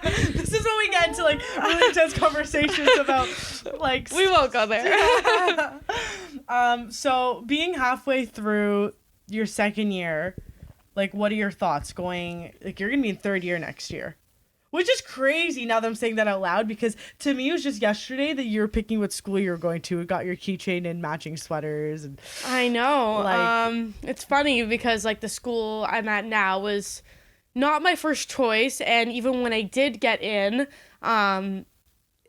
This is when we get into, like, really intense conversations about, like... We won't go there. So, being halfway through your second year, like, what are your thoughts going... Like, you're going to be in third year next year. Which is crazy now that I'm saying that out loud, because to me it was just yesterday that you were picking what school you were going to. You got your keychain and matching sweaters. And I know. like, it's funny because like the school I'm at now was not my first choice, and even when I did get in,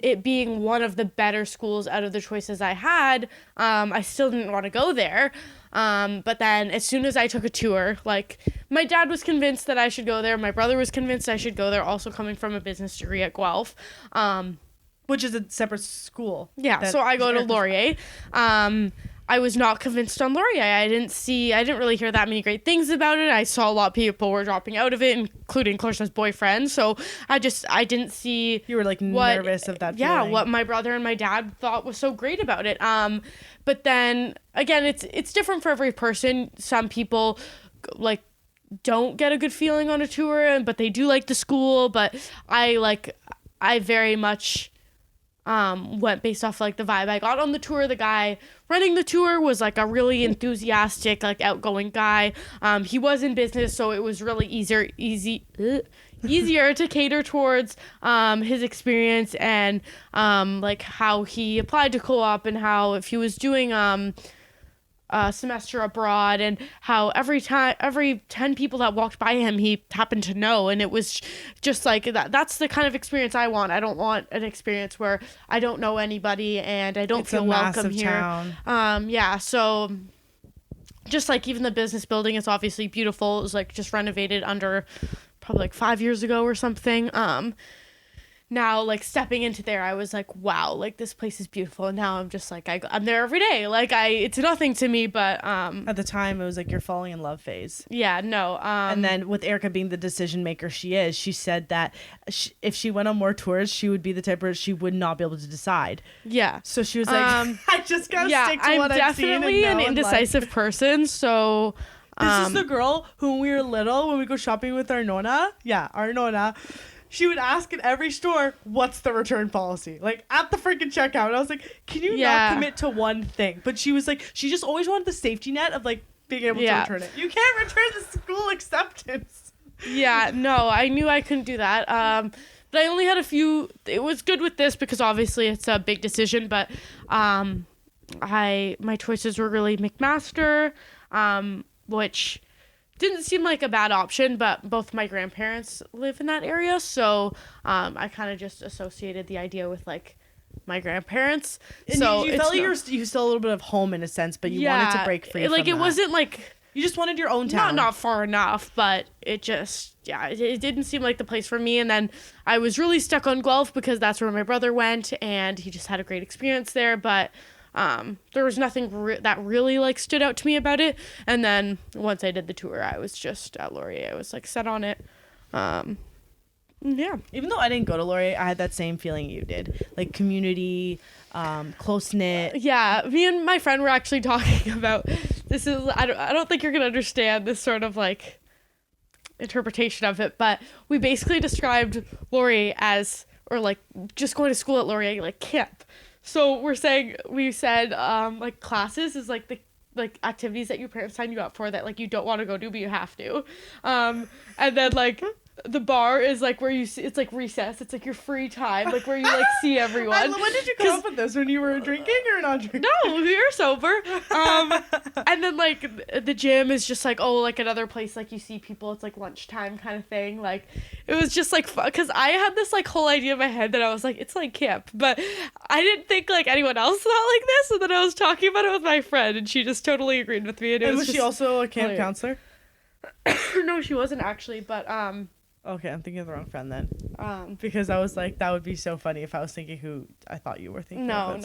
it being one of the better schools out of the choices I had, I still didn't want to go there. But then as soon as I took a tour, like my dad was convinced that I should go there. My brother was convinced I should go there, also coming from a business degree at Guelph. which is a separate school. Yeah, so I go to Laurier. I was not convinced on Laurier. I didn't really hear that many great things about it. I saw a lot of people were dropping out of it, including Clarissa's boyfriend. So I didn't see. You were like nervous of that. Yeah, feeling. what my brother and my dad thought was so great about it. But then again, it's different for every person. Some people like don't get a good feeling on a tour, but they do like the school. But I very much went based off like the vibe I got on the tour. The guy running the tour was like a really enthusiastic, like outgoing guy. He was in business, so it was really easier to cater towards his experience and like how he applied to co-op and how if he was doing a semester abroad and how every 10 people that walked by him he happened to know, and it was just like that's the kind of experience I want. I don't want an experience where I don't know anybody and I don't feel welcome here. Town. Yeah, so just like even the business building is obviously beautiful. It was like just renovated under probably like 5 years ago or something. Now like stepping into there, I was like, wow, like this place is beautiful. And now I'm just like, I'm there every day. Like it's nothing to me, but at the time it was like your falling in love phase. Yeah, no. And then with Erika being the decision maker she is, she said that if she went on more tours, she would be the type where she would not be able to decide. Yeah. So she was like, I just gotta stick to what I've seen. I'm definitely an indecisive person. So this is the girl who, when we were little, when we go shopping with our Nona. Yeah, our Nona. She would ask at every store, what's the return policy? Like, at the freaking checkout. And I was like, can you not commit to one thing? But she was like, she just always wanted the safety net of, like, being able to return it. You can't return the school acceptance. Yeah, no, I knew I couldn't do that. But I only had a few. It was good with this because, obviously, it's a big decision. But my choices were really McMaster, which didn't seem like a bad option, but both my grandparents live in that area, so I kind of just associated the idea with like my grandparents. And so you felt you still a little bit of home in a sense, but you wanted to break free. Like from it wasn't like you just wanted your own town. Not far enough, but it just it didn't seem like the place for me. And then I was really stuck on Guelph because that's where my brother went, and he just had a great experience there, but. There was nothing that really like stood out to me about it. And then once I did the tour, I was just at Laurier. I was like set on it. Yeah. Even though I didn't go to Laurier, I had that same feeling you did. Like community, close knit. Yeah. Me and my friend were actually talking about this. I don't think you're gonna understand this sort of like interpretation of it, but we basically described Laurier as, or like just going to school at Laurier like camp. So we said like classes is like the like activities that your parents sign you up for that like you don't want to go to but you have to, and then like the bar is like where you see, it's like recess. It's like your free time, like where you like see everyone. When did you come up with this? When you were drinking or not drinking? No, we were sober. And then like the gym is just like, oh, like another place like you see people. It's like lunchtime kind of thing. Like it was just like fun because I had this like whole idea in my head that I was like, it's like camp, but I didn't think like anyone else thought like this. And then I was talking about it with my friend, and she just totally agreed with me. And was she also a camp counselor? No, she wasn't actually, but okay, I'm thinking of the wrong friend then. Because I was like, that would be so funny if I was thinking who I thought you were thinking. No.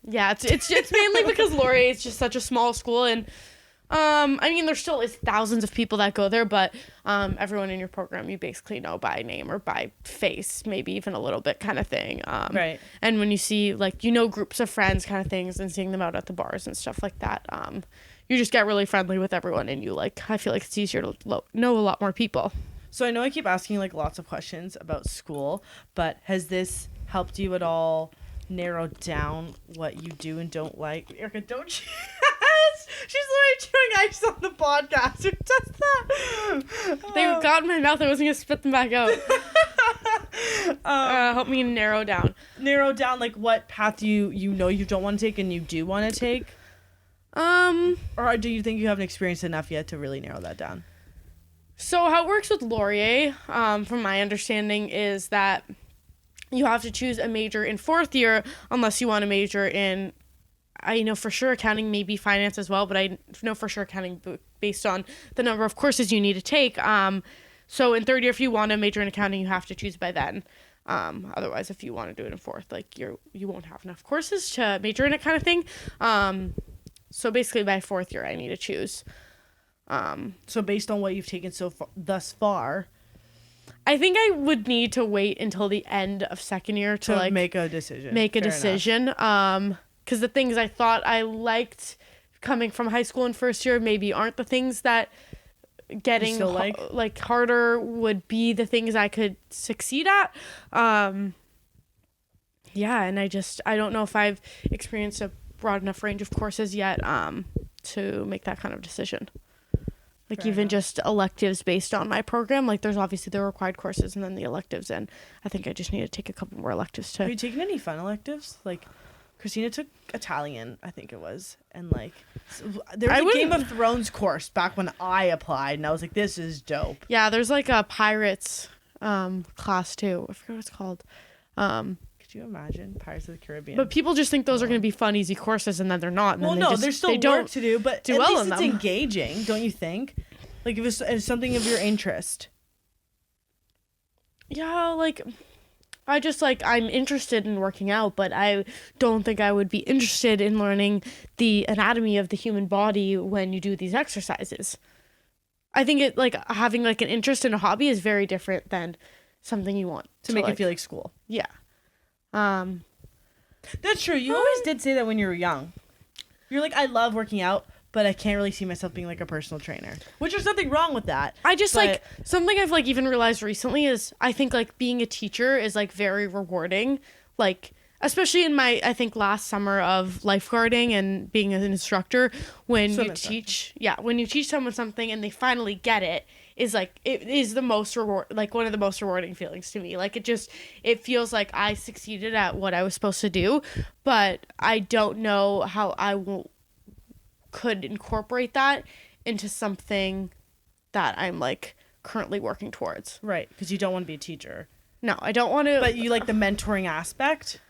Yeah, it's mainly because Laurier is just such a small school, and I mean there still is thousands of people that go there, but everyone in your program you basically know by name or by face, maybe even a little bit kind of thing. Right. And when you see like groups of friends kind of things and seeing them out at the bars and stuff like that, you just get really friendly with everyone, and you like, I feel like it's easier to know a lot more people. So I know I keep asking like lots of questions about school, but has this helped you at all narrow down what you do and don't like? Erika, don't you? She's literally chewing ice on the podcast. Who does that? They got in my mouth. I wasn't going to spit them back out. Help me narrow down. Narrow down like what path you know you don't want to take and you do want to take? Or do you think you haven't experienced enough yet to really narrow that down? So how it works with Laurier, from my understanding, is that you have to choose a major in fourth year unless you want to major in, I know for sure accounting, maybe finance as well, but I know for sure accounting based on the number of courses you need to take. So in third year, if you want to major in accounting, you have to choose by then. Otherwise, if you want to do it in fourth, like you won't have enough courses to major in it kind of thing. So basically by fourth year, I need to choose. So based on what you've taken thus far, I think I would need to wait until the end of second year to like make a decision. Because the things I thought I liked coming from high school and first year maybe aren't the things that getting like harder would be the things I could succeed at. Yeah, and I don't know if I've experienced a broad enough range of courses yet to make that kind of decision. Like Fair even enough. just electives based on my program. Like there's obviously the required courses and then the electives, and I think I just need to take a couple more electives Have you taken any fun electives? Like Christina took Italian, I think it was, and like there was a Game of Thrones course back when I applied, and I was like, this is dope. Yeah, there's like a pirates class too. I forget what it's called. Could you imagine Pirates of the Caribbean? But people just think those are going to be fun, easy courses, and then they're not. And well, then no, there's still work to do, but at least it's engaging, don't you think? Like if it's something of your interest. Yeah, like I just like I'm interested in working out, but I don't think I would be interested in learning the anatomy of the human body when you do these exercises. I think it like having like an interest in a hobby is very different than something you want to make it feel like school. Yeah. That's true. You always did say that when you were young. You're like, I love working out, but I can't really see myself being like a personal trainer. Which there's nothing wrong with that. I just like something I've like even realized recently is I think like being a teacher is like very rewarding. Like especially in my I think last summer of lifeguarding and being an instructor, when you teach someone something and they finally get it, is like it is the most one of the most rewarding feelings to me. Like it feels like I succeeded at what I was supposed to do, but I don't know how could incorporate that into something that I'm like currently working towards. Right, because you don't want to be a teacher. No, I don't want to. But you like the mentoring aspect?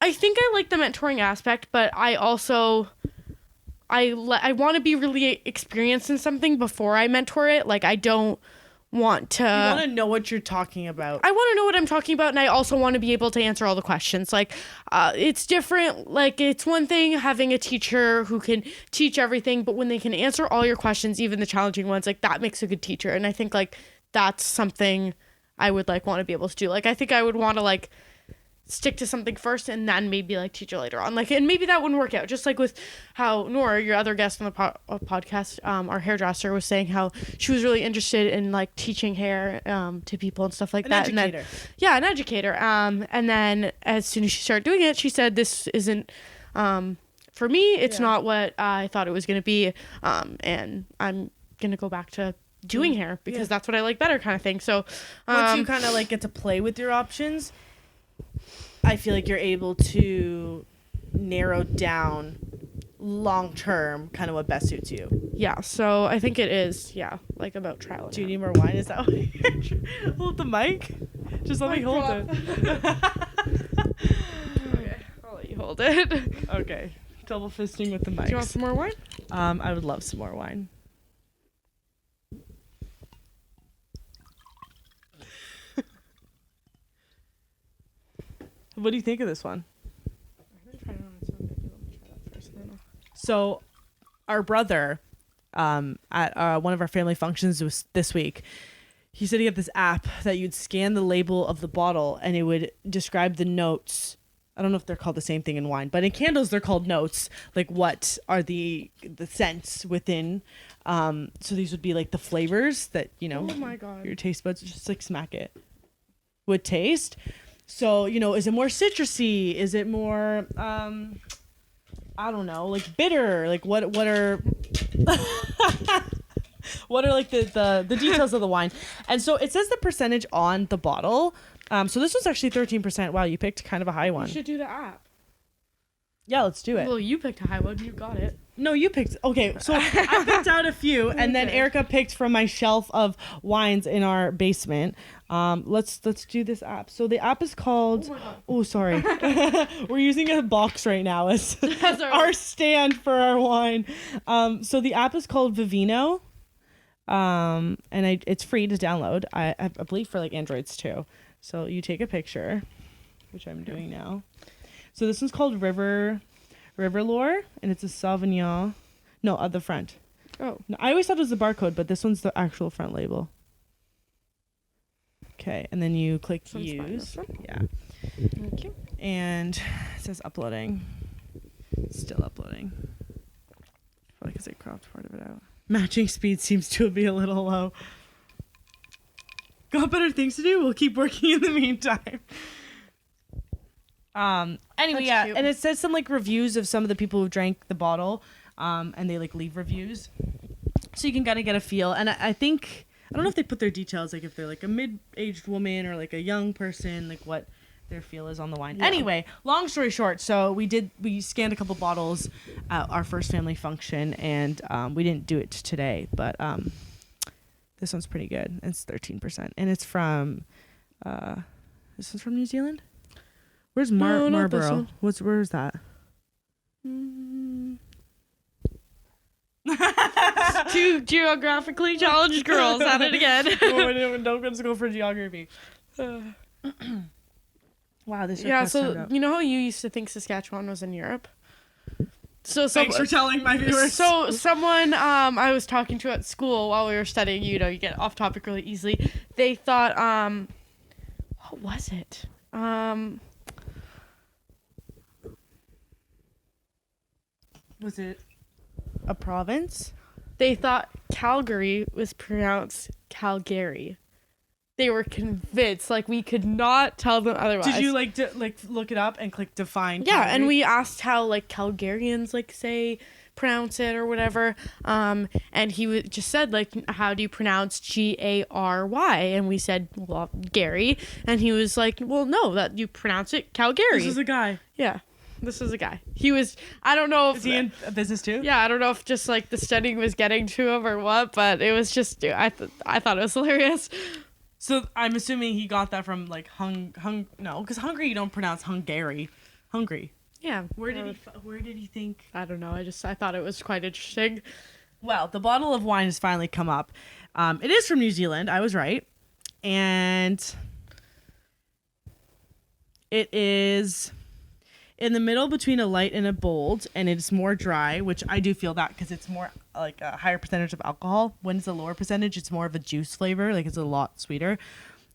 I think I like the mentoring aspect, but I also I want to be really experienced in something before I mentor it. Like I don't want to. You want to know what you're talking about. I want to know what I'm talking about, and I also want to be able to answer all the questions. Like, it's different. Like, it's one thing having a teacher who can teach everything, but when they can answer all your questions, even the challenging ones, like that makes a good teacher. And I think like that's something I would like want to be able to do. Like, I think I would want to like stick to something first and then maybe like teach it later on. Like, and maybe that wouldn't work out. Just like with how Nora, your other guest on the podcast, our hairdresser, was saying how she was really interested in like teaching hair to people and stuff like that. Educator. And then, yeah, an educator. And then as soon as she started doing it, she said, this isn't for me. It's not what I thought it was going to be. And I'm going to go back to doing hair because that's what I like better kind of thing. So once you kind of like get to play with your options, I feel like you're able to narrow down long term kind of what best suits you. Yeah, so I think it is, like about trial and Do you error. need more wine? Is that what you're hold the mic? Just let me hold it. Okay, I'll let you hold it. Okay. Double fisting with the mic. Do you want some more wine? I would love some more wine. What do you think of this one? So, our brother, at one of our family functions was this week, he said he had this app that you'd scan the label of the bottle and it would describe the notes. I don't know if they're called the same thing in wine, but in candles they're called notes. Like what are the scents within? So these would be like the flavors that Oh my god. your taste buds just like smack it would taste. So is it more citrusy? Is it more I don't know, like bitter? Like what are what are like the details of the wine? And so it says the percentage on the bottle. So this was actually 13%. Wow, you picked kind of a high one. You should do the app. Yeah, let's do it. Well, you picked a high one. You got it. No, you picked. Okay, so I picked out a few, and then Erika picked from my shelf of wines in our basement. Let's do this app. So the app is called. Oh, sorry. We're using a box right now as our stand for our wine. So the app is called Vivino. And it's free to download. I believe for like Androids too. So you take a picture, which I'm doing now. So this one's called River Lore, and it's a Sauvignon. No, at the front. Oh. No, I always thought it was the barcode, but this one's the actual front label. Okay, and then you click use. Yeah. Thank you. And it says uploading. Still uploading. Probably because I cropped part of it out. Matching speed seems to be a little low. Got better things to do? We'll keep working in the meantime. Anyway, That's cute. and it says some like reviews of some of the people who drank the bottle, and they like leave reviews, so you can kind of get a feel. And I think I don't know if they put their details, like if they're like a mid-aged woman or like a young person, like what their feel is on the wine. Yeah. Anyway, long story short, so we scanned a couple bottles at our first family function, and we didn't do it today, but this one's pretty good. It's 13%, and it's from this one's from New Zealand. Where's Marlborough? Where's that? Two geographically challenged girls at it again. Don't go to school for geography. Wow, this so you know how you used to think Saskatchewan was in Europe? So thanks for telling my viewers. So someone I was talking to at school while we were studying, you get off topic really easily. They thought what was it? Was it a province? They thought Calgary was pronounced Calgary. They were convinced, like we could not tell them otherwise. Did you look it up and click define? Yeah, Calgary? and we asked how like Calgarians pronounce it or whatever. And he just said like, how do you pronounce Gary? And we said, well, Gary. And he was like, well, no, that you pronounce it Calgary. This is a guy. Yeah. This is a guy. He was, I don't know if... Is he in business too? Yeah, I don't know if just like the studying was getting to him or what, but it was just, I thought it was hilarious. So I'm assuming he got that from like no, because Hungary you don't pronounce Hungary. Hungry. Yeah. Where did he think? I don't know. I thought it was quite interesting. Well, the bottle of wine has finally come up. It is from New Zealand. I was right. And it is in the middle between a light and a bold, and it's more dry, which I do feel that because it's more like a higher percentage of alcohol. When it's a lower percentage, it's more of a juice flavor, like it's a lot sweeter.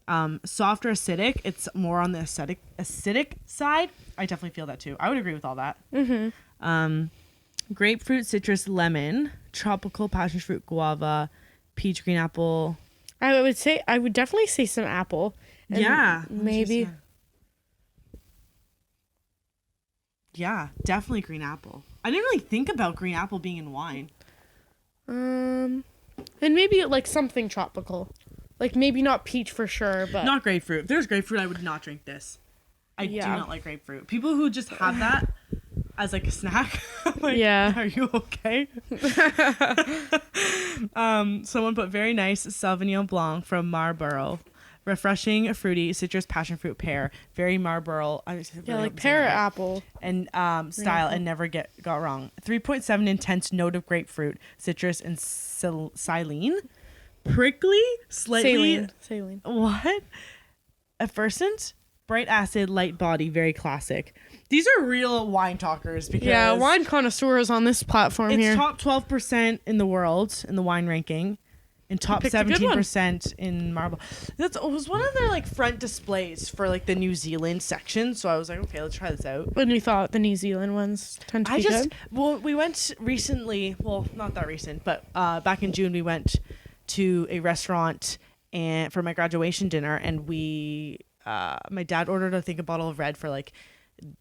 Softer acidic, it's more on the acidic side. I definitely feel that too. I would agree with all that. Mm-hmm. Grapefruit, citrus, lemon, tropical passion fruit, guava, peach, green apple. I would definitely say some apple. Yeah. Maybe. Yeah, definitely green apple. I didn't really think about green apple being in wine. And maybe like something tropical. Like maybe not peach for sure, but Not grapefruit. If there's grapefruit, I would not drink this. I do not like grapefruit. People who just have that as like a snack, I'm like, are you okay? Someone put very nice Sauvignon Blanc from Marlborough. Refreshing, fruity, citrus, passion fruit, pear. Very Marlborough. Like pear apple. And style and never got wrong. 3.7 intense note of grapefruit, citrus, and xylene. Prickly, slightly. Saline. What? Effervescent, bright acid, light body, very classic. These are real wine talkers because wine connoisseurs on this platform here. It's top 12% in the world in the wine ranking. And top 17% in marble. It was one of their like front displays for like the New Zealand section. So I was like, okay, let's try this out. And we thought the New Zealand ones tend to be good. Well, we went recently. Well, not that recent, but back in June we went to a restaurant and for my graduation dinner, and my dad ordered I think a bottle of red for like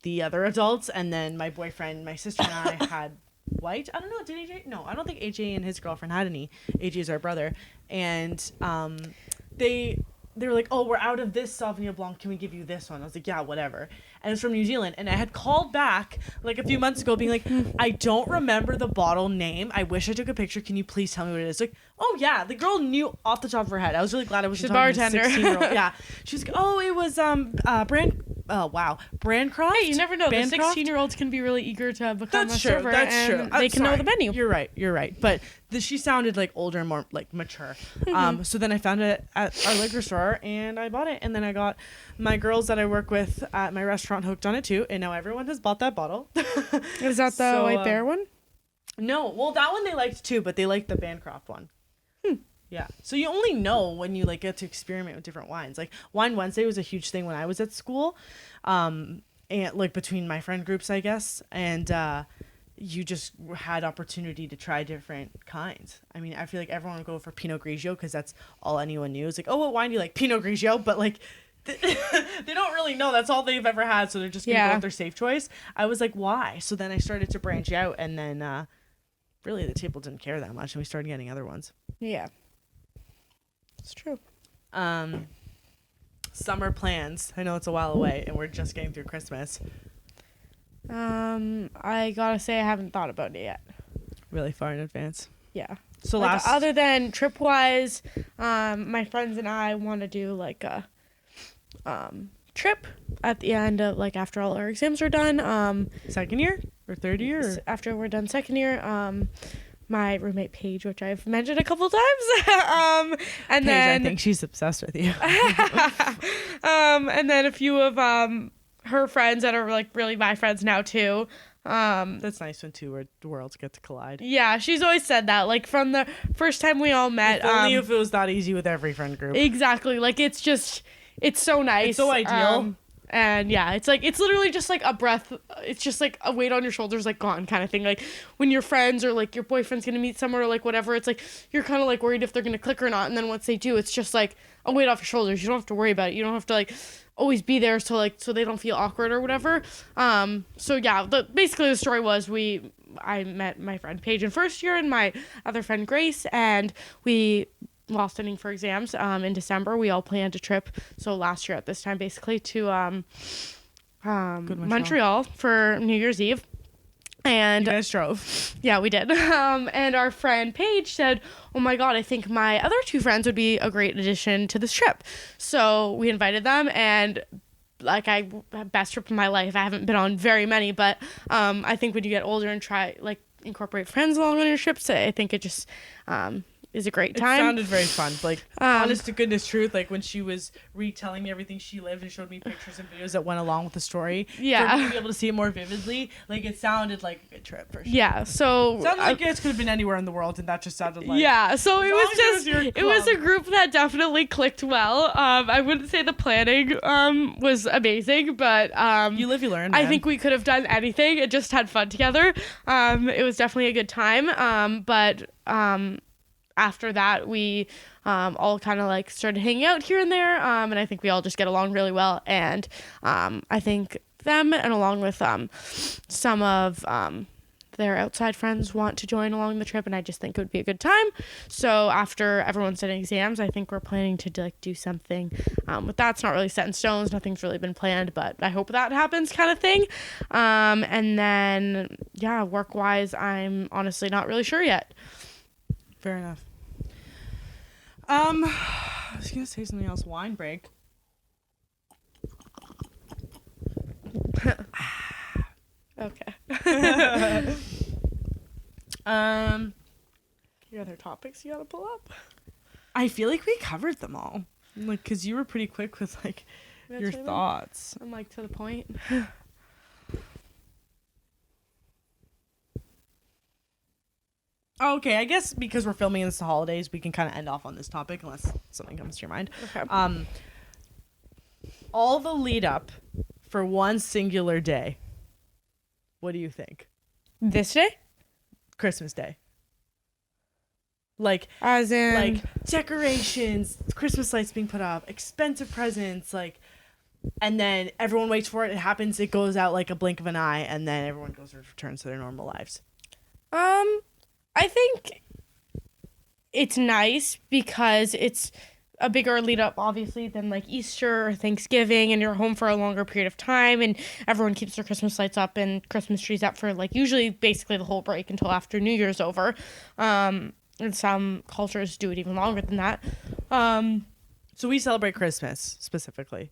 the other adults, and then my boyfriend, my sister, and I had white. I don't know. Did AJ? No, I don't think AJ and his girlfriend had any. AJ is our brother, and they were like, "Oh, we're out of this Sauvignon Blanc. Can we give you this one?" I was like, "Yeah, whatever." And it's from New Zealand, and I had called back like a few months ago, being like, "I don't remember the bottle name. I wish I took a picture. Can you please tell me what it is?" Like, oh yeah, the girl knew off the top of her head. I was really glad I was She's talking a bartender. to a 16-year-old. Yeah, she's like, "Oh, it was Brandcroft." Hey, you never know. The Bancroft? 16-year-olds can be really eager to become a server. That's true. They can know the menu. You're right. But she sounded like older and more like mature. So then I found it at our liquor store and I bought it. And then I got my girls that I work with at my restaurant hooked on it too. And now everyone has bought that bottle. Is that the White Bear one? No. Well, that one they liked too, but they liked the Bancroft one. Yeah. So you only know when you like get to experiment with different wines. Like Wine Wednesday was a huge thing when I was at school. And like between my friend groups, I guess. And you just had opportunity to try different kinds. I mean, I feel like everyone would go for Pinot Grigio because that's all anyone knew. It's like, oh, what wine do you like? Pinot Grigio. But like they don't really know. That's all they've ever had. So they're just going to go with their safe choice. I was like, why? So then I started to branch out. And then really the table didn't care that much. And we started getting other ones. Yeah. It's true. Summer plans. I know it's a while away and we're just getting through Christmas. I gotta say I haven't thought about it yet. Really far in advance. Yeah. So like, other than trip wise, my friends and I want to do like a trip at the end of like after all our exams are done. Second year or third year? Or? After we're done second year. My roommate Paige, which I've mentioned a couple times, and Paige, then I think she's obsessed with you. And then a few of her friends that are like really my friends now too. That's nice when two worlds get to collide. Yeah, she's always said that. Like from the first time we all met. If only if it was that easy with every friend group. Exactly. Like it's so nice. It's so ideal. And yeah, it's literally just like a breath. It's just like a weight on your shoulders, like gone kind of thing. Like when your friends or like your boyfriend's going to meet someone or like whatever, it's like you're kind of like worried if they're going to click or not. And then once they do, it's just like a weight off your shoulders. You don't have to worry about it. You don't have to like always be there so they don't feel awkward or whatever. So yeah, basically the story was I met my friend Paige in first year and my other friend Grace, and while studying for exams in December, we all planned a trip. So last year at this time, basically to Montreal for New Year's Eve. And you guys drove. Yeah, we did. And our friend Paige said, "Oh my God, I think my other two friends would be a great addition to this trip." So we invited them, and like best trip of my life. I haven't been on very many, but I think when you get older and try like incorporate friends along on your trips, I think it just is a great time. It sounded very fun. Like, honest to goodness truth, like when she was retelling me everything she lived and showed me pictures and videos that went along with the story. Yeah. For me to be able to see it more vividly, like it sounded like a good trip for sure. Yeah. So. It sounded like it could have been anywhere in the world, and that just sounded like. Yeah. So it was a group that definitely clicked well. I wouldn't say the planning was amazing, but you live, you learn. Man. I think we could have done anything and just had fun together. It was definitely a good time. But after that, we all kind of like started hanging out here and there, and I think we all just get along really well. And I think them, and along with some of their outside friends want to join along the trip, and I just think it would be a good time. So after everyone's done exams, I think we're planning to like do something with that. It's not really set in stone, nothing's really been planned, but I hope that happens, kind of thing. And then yeah, work wise, I'm honestly not really sure yet. Fair enough. I was gonna say something else. Wine break. Okay. Your other topics you gotta pull up? I feel like we covered them all. Like, cause you were pretty quick with like your thoughts. I'm like to the point. Okay, I guess because we're filming this the holidays, we can kind of end off on this topic unless something comes to your mind. Okay. All the lead up for one singular day. What do you think? This day? Christmas Day. Like, as in, like decorations, Christmas lights being put up, expensive presents, like, and then everyone waits for it. It happens. It goes out like a blink of an eye, and then everyone returns to their normal lives. I think it's nice because it's a bigger lead up, obviously, than like Easter or Thanksgiving, and you're home for a longer period of time, and everyone keeps their Christmas lights up and Christmas trees up for like usually basically the whole break until after New Year's over. And some cultures do it even longer than that. So we celebrate Christmas specifically.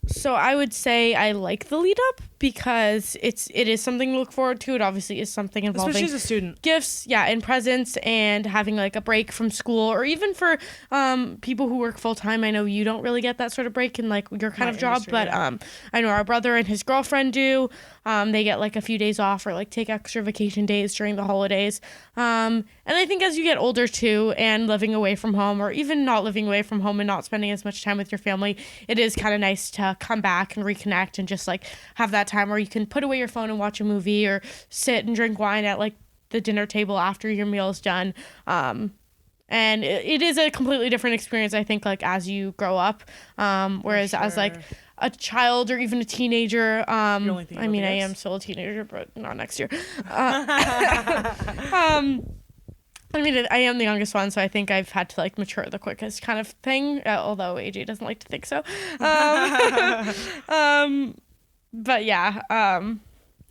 So I would say I like the lead up because it is something to look forward to. It obviously is something involving, especially as a student, gifts, and presents, and having like a break from school, or even for people who work full time. I know you don't really get that sort of break in like your kind of job, but I know our brother and his girlfriend do. They get like a few days off or like take extra vacation days during the holidays. And I think as you get older too, and living away from home, or even not living away from home and not spending as much time with your family, it is kind of nice to come back and reconnect and just like have that time where you can put away your phone and watch a movie, or sit and drink wine at like the dinner table after your meal is done. And it is a completely different experience, I think, like as you grow up. Whereas as like a child or even a teenager, I mean, I am still a teenager, but not next year. I mean, I am the youngest one, so I think I've had to like mature the quickest kind of thing, although AJ doesn't like to think so. But yeah,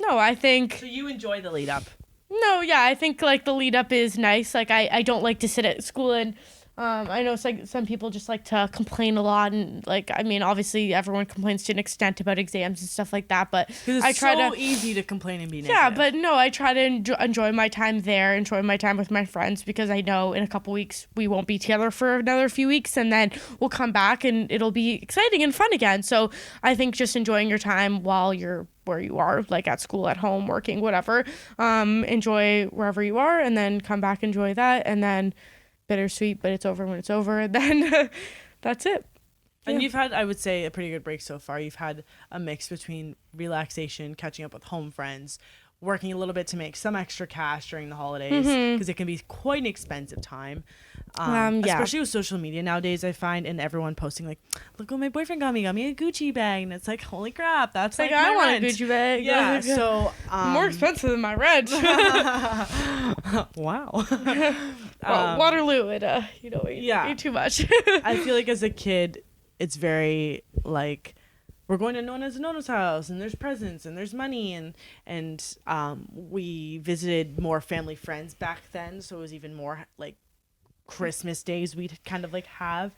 no, I think. So you enjoy the lead up? No, yeah, I think like the lead up is nice. Like I don't like to sit at school and I know some people just like to complain a lot, and like, I mean, obviously everyone complains to an extent about exams and stuff like that, but I try so easy to complain and be negative. Yeah, but no, I try to enjoy my time there, enjoy my time with my friends, because I know in a couple weeks we won't be together for another few weeks, and then we'll come back and it'll be exciting and fun again. So I think just enjoying your time while you're where you are, like at school, at home, working, whatever, enjoy wherever you are, and then come back, enjoy that, and then bittersweet, but it's over when it's over, and then that's it. And you've had, I would say, a pretty good break so far. You've had a mix between relaxation, catching up with home friends, working a little bit to make some extra cash during the holidays, because it can be quite an expensive time. Especially with social media nowadays, I find, and everyone posting like, look what my boyfriend got me a Gucci bag, and it's like, holy crap, that's like I want rent. a Gucci bag. Yeah, so more expensive than my rent. Wow. Well, Waterloo, it ain't too much. I feel like as a kid, it's very like, we're going to Nona's house, and there's presents, and there's money, and we visited more family friends back then, so it was even more like Christmas days we'd kind of like have.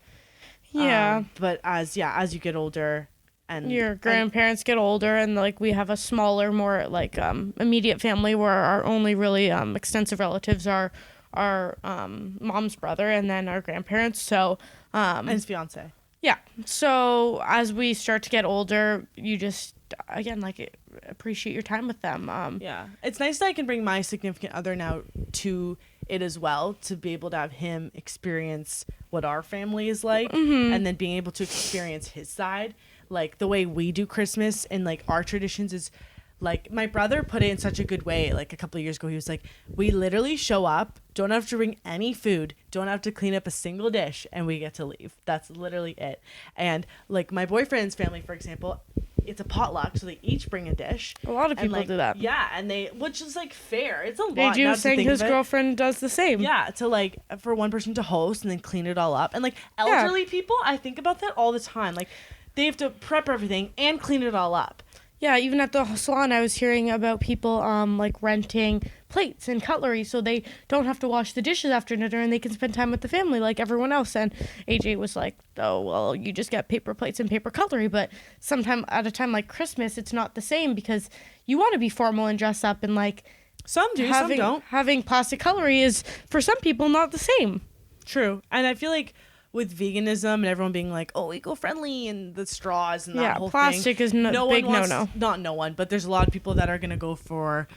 Yeah. But as you get older, and your grandparents get older, and like we have a smaller, more like immediate family where our only really extensive relatives are our mom's brother and then our grandparents. So and his fiance. Yeah. So as we start to get older, you just, again, like, appreciate your time with them. Yeah. It's nice that I can bring my significant other now to it as well, to be able to have him experience what our family is like, and then being able to experience his side. Like, the way we do Christmas and, like, our traditions is, like, my brother put it in such a good way. Like, a couple of years ago, he was like, we literally show up, don't have to bring any food, don't have to clean up a single dish, and we get to leave. That's literally it. And, like, my boyfriend's family, for example, it's a potluck, so they each bring a dish. A lot of people do that. Yeah, and which is like fair. It's a lot. They saying his girlfriend does the same. Yeah, to like for one person to host and then clean it all up. And like elderly people, I think about that all the time. Like they have to prep everything and clean it all up. Yeah, even at the salon, I was hearing about people like renting plates and cutlery so they don't have to wash the dishes after dinner and they can spend time with the family like everyone else. And AJ was like, oh, well, you just get paper plates and paper cutlery. But sometime at a time like Christmas, it's not the same because you want to be formal and dress up and like some do, some don't. Having plastic cutlery is for some people not the same. True. And I feel like with veganism and everyone being like, oh, eco-friendly and the straws and that whole plastic thing. Is big no-no. Not no one, but there's a lot of people that are going to go for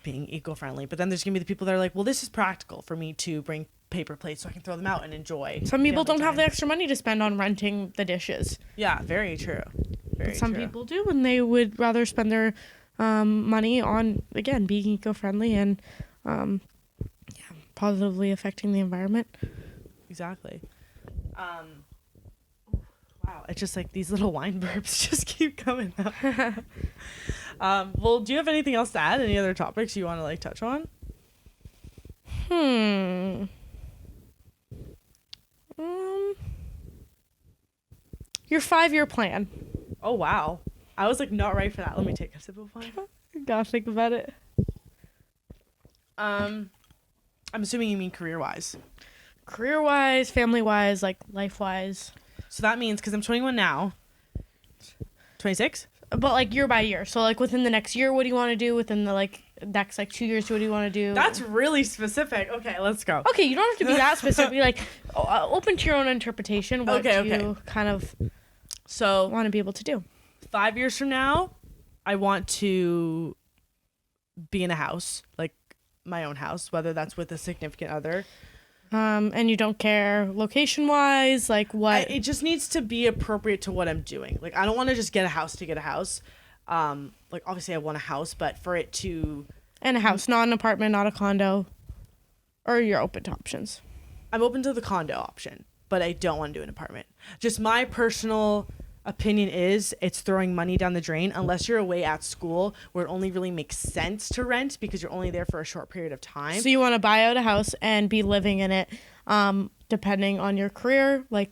being eco-friendly. But then there's going to be the people that are like, well, this is practical for me to bring paper plates so I can throw them out and enjoy. Some people don't have the extra money to spend on renting the dishes. Yeah, very true. Some people do, and they would rather spend their money on, again, being eco-friendly and positively affecting the environment. Exactly. Wow, it's just like these little wine burps just keep coming up. Well, do you have anything else to add? Any other topics you want to like touch on? Your 5-year plan. Oh, wow. I was like not ready for that. Let me take a sip of wine. Gotta think about it. I'm assuming you mean career-wise. Career-wise, family-wise, like life-wise. So that means, because I'm 21 now, 26? But like year by year. So like within the next year, what do you want to do? Within the like next like 2 years, what do you want to do? That's really specific. Okay, let's go. Okay, you don't have to be that specific. Be like open to your own interpretation. What do you kind of want to be able to do? 5 years from now, I want to be in a house, like my own house, whether that's with a significant other. And you don't care location-wise, like what? It just needs to be appropriate to what I'm doing. Like, I don't want to just get a house to get a house. Like, obviously, I want a house, but for it to... And a house, not an apartment, not a condo. Or you're open to options? I'm open to the condo option, but I don't want to do an apartment. Just my personal opinion is it's throwing money down the drain unless you're away at school where it only really makes sense to rent because you're only there for a short period of time. So you want to buy out a house and be living in it, depending on your career, like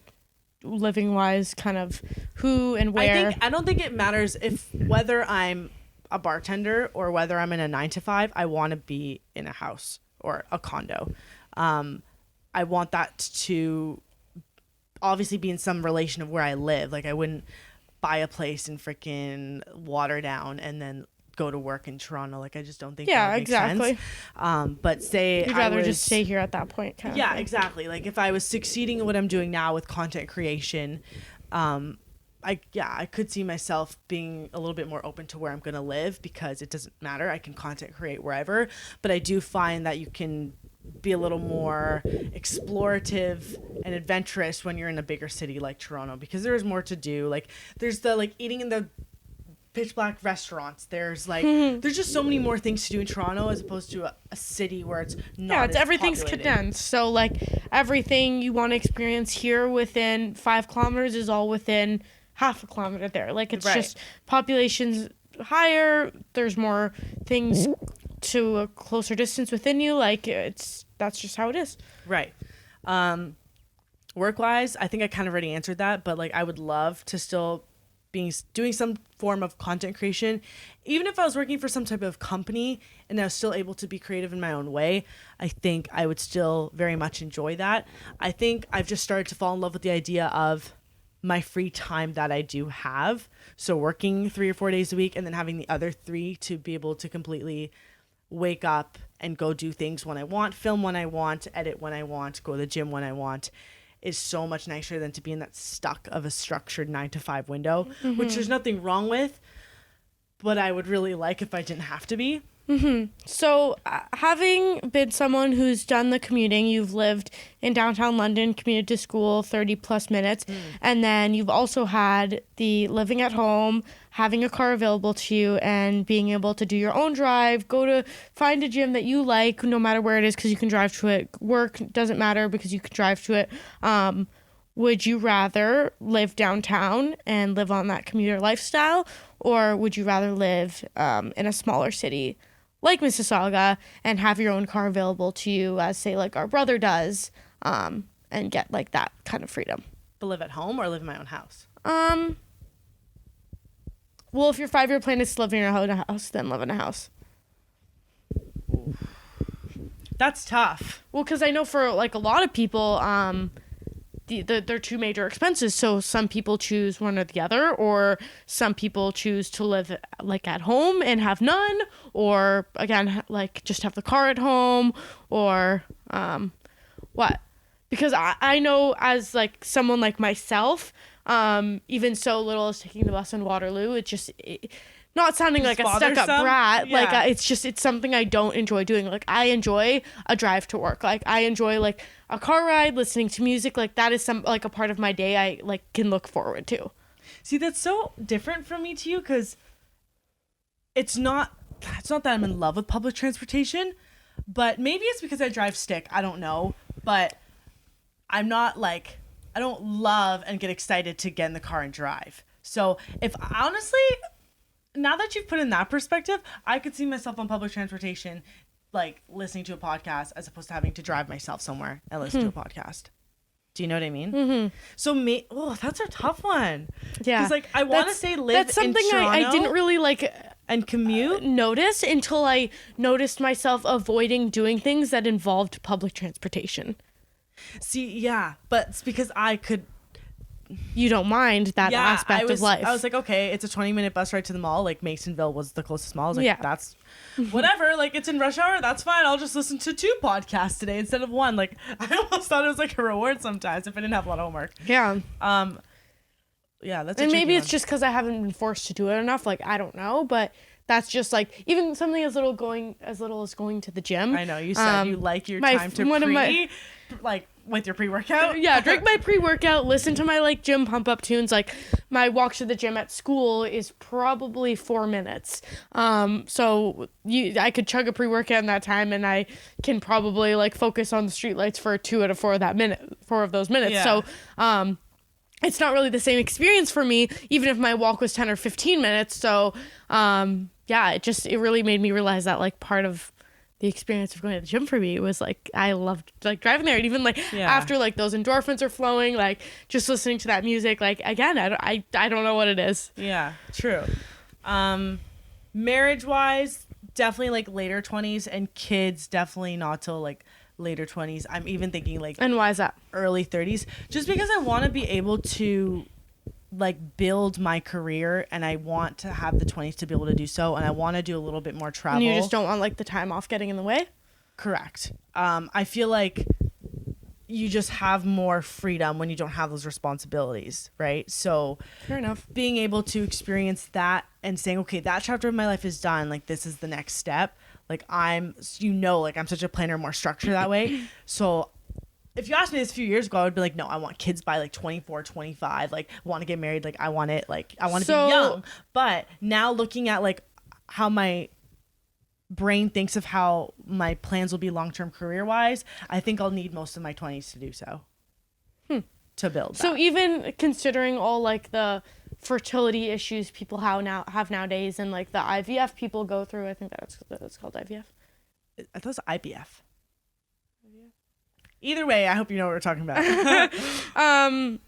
living wise, kind of who and where. I don't think it matters if whether I'm a bartender or whether I'm in a 9-to-5. I want to be in a house or a condo. I want that to obviously be in some relation of where I live. Like I wouldn't buy a place in freaking Waterdown and then go to work in Toronto. Like I just don't think that makes sense. But say you'd rather just stay here at that point. Kind of thing. Exactly. Like if I was succeeding in what I'm doing now with content creation, I could see myself being a little bit more open to where I'm going to live because it doesn't matter. I can content create wherever, but I do find that you can be a little more explorative and adventurous when you're in a bigger city like Toronto because there's more to do. Like there's the like eating in the pitch black restaurants. There's like there's just so many more things to do in Toronto as opposed to a city where it's not everything's populated. Condensed. So like everything you want to experience here within 5 kilometers is all within half a kilometer there. Like it's just population's higher, there's more things to a closer distance within you. Like that's just how it is. Right. Work wise, I think I kind of already answered that, but like I would love to still be doing some form of content creation. Even if I was working for some type of company and I was still able to be creative in my own way, I think I would still very much enjoy that. I think I've just started to fall in love with the idea of my free time that I do have. So working 3 or 4 days a week and then having the other 3 to be able to completely wake up and go do things when I want, film when I want, edit when I want, go to the gym when I want is so much nicer than to be in that stuck of a structured 9-to-5 window, which there's nothing wrong with, but I would really like if I didn't have to be. So having been someone who's done the commuting, you've lived in downtown London, commuted to school 30 plus minutes, and then you've also had the living at home, having a car available to you and being able to do your own drive, go to find a gym that you like no matter where it is because you can drive to it. Work doesn't matter because you can drive to it. would you rather live downtown and live on that commuter lifestyle, or would you rather live in a smaller city like Mississauga and have your own car available to you, as say like our brother does, and get like that kind of freedom? But live at home or live in my own house? Well, if your 5-year plan is to live in your own house, then live in a house. That's tough. Well, because I know for like a lot of people, they're two major expenses. So some people choose one or the other, or some people choose to live like at home and have none, or again, like just have the car at home, or what? Because I know as like someone like myself, even so little as taking the bus in Waterloo, not sounding like a stuck-up brat. Yeah. Like it's something I don't enjoy doing. Like I enjoy a drive to work. Like I enjoy like a car ride, listening to music. Like that is like a part of my day I like can look forward to. See, that's so different from me to you, because it's not that I'm in love with public transportation, but maybe it's because I drive stick. I don't know, but I'm not like, I don't love and get excited to get in the car and drive. So if honestly, now that you've put in that perspective, I could see myself on public transportation, like listening to a podcast as opposed to having to drive myself somewhere and listen to a podcast. Do you know what I mean? Mm-hmm. So that's a tough one. Yeah. Because like I want to say live that's something in Toronto I didn't really like and commute. Notice until I noticed myself avoiding doing things that involved public transportation. See, yeah, but it's because I could. You don't mind that aspect of life. I was like, okay, it's a 20-minute bus ride to the mall. Like Masonville was the closest mall. I was like, that's whatever. Like it's in rush hour. That's fine. I'll just listen to 2 podcasts today instead of 1. Like I almost thought it was like a reward sometimes if I didn't have a lot of homework. Yeah. Yeah, that's. And maybe it's just because I haven't been forced to do it enough. Like I don't know, but that's just like even something as little as going to the gym. I know you said you like your time to like with your pre-workout. Yeah, drink my pre-workout, listen to my like gym pump up tunes. Like my walk to the gym at school is probably 4 minutes. So I could chug a pre-workout in that time, and I can probably like focus on the streetlights for 2 out of 4 of those minutes. Yeah. So it's not really the same experience for me, even if my walk was 10 or 15 minutes. So yeah, it really made me realize that like part of the experience of going to the gym for me was like I loved like driving there, and even like after like those endorphins are flowing, like just listening to that music, like again I don't know what it is. Yeah, true. Marriage wise, definitely like later 20s, and kids definitely not till like later 20s. I'm even thinking like, and why is that? Early 30s, just because I want to be able to like build my career, and I want to have the 20s to be able to do so, and I want to do a little bit more travel. And you just don't want like the time off getting in the way? Correct. I feel like you just have more freedom when you don't have those responsibilities, right? So fair enough. Being able to experience that and saying, okay, that chapter of my life is done, like this is the next step. Like I'm such a planner, more structured that way. So if you asked me this a few years ago, I would be like, no, I want kids by like 24, 25. Like, I want to get married. Like, I want to be young. But now looking at like how my brain thinks of how my plans will be long-term career-wise, I think I'll need most of my 20s to do so. To build that. So even considering all like the fertility issues people have nowadays, and like the IVF people go through, I think that's called IVF. I thought it was IBF. Either way, I hope you know what we're talking about.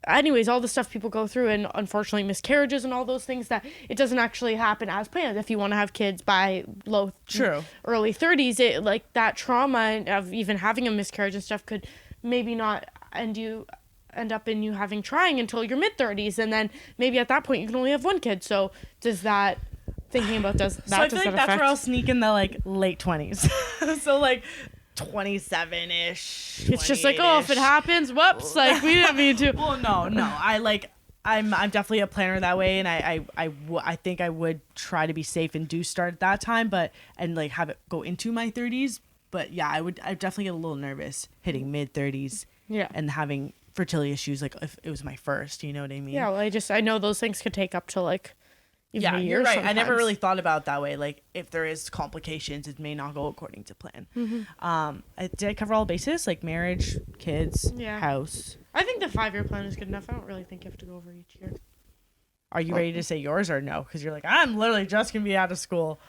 Anyways, all the stuff people go through, and unfortunately miscarriages and all those things, that it doesn't actually happen as planned. If you want to have kids by early 30s, it like that trauma of even having a miscarriage and stuff could maybe not end up in you trying until your mid 30s, and then maybe at that point you can only have 1 kid. So does that thinking about does that? So I feel like that's affect? where I'll sneak in the like late 20s. So like 27-ish. It's just like, oh, if it happens, whoops, like we didn't mean to. Well, no, I'm definitely a planner that way, and I think I would try to be safe and do start at that time, and like have it go into my 30s. But yeah, I definitely get a little nervous hitting mid 30s. Yeah. And having fertility issues, like if it was my first, you know what I mean? Yeah, well, I know those things could take up to like even a year. You're right. Sometimes. I never really thought about it that way. Like if there is complications, it may not go according to plan. Mm-hmm. Did I cover all bases? Like marriage, kids, house. I think the 5-year plan is good enough. I don't really think you have to go over each year. Are you ready to say yours or no? Because you're like, I'm literally just going to be out of school.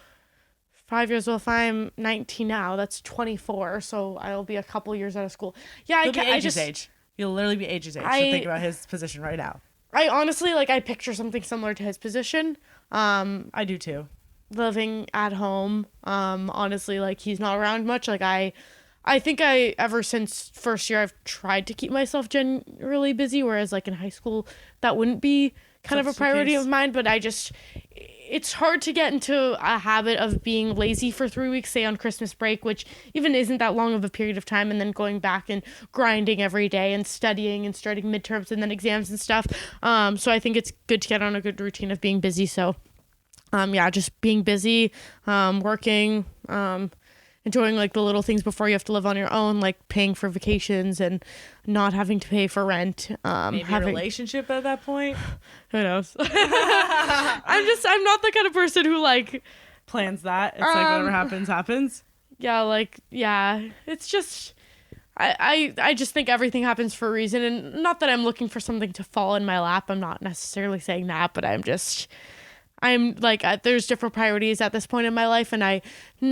5 years. Well, if I'm 19 now, that's 24. So I'll be a couple years out of school. Yeah, You'll be Age's age. You'll literally be Age's age. So think about his position right now. I honestly, like, I picture something similar to his position. I do too. Living at home. Honestly, like, he's not around much. Like, I think ever since first year, I've tried to keep myself generally busy, whereas, like, in high school, that wouldn't be kind of a priority of mine, but it's hard to get into a habit of being lazy for 3 weeks, say on Christmas break, which even isn't that long of a period of time, and then going back and grinding every day and studying and starting midterms and then exams and stuff. So I think it's good to get on a good routine of being busy. So, just being busy, working, enjoying like the little things before you have to live on your own, like paying for vacations and not having to pay for rent. Maybe a relationship at that point. Who knows? I'm not the kind of person who like plans that. It's like whatever happens. It's just I just think everything happens for a reason, and not that I'm looking for something to fall in my lap. I'm not necessarily saying that, but I'm like, there's different priorities at this point in my life, and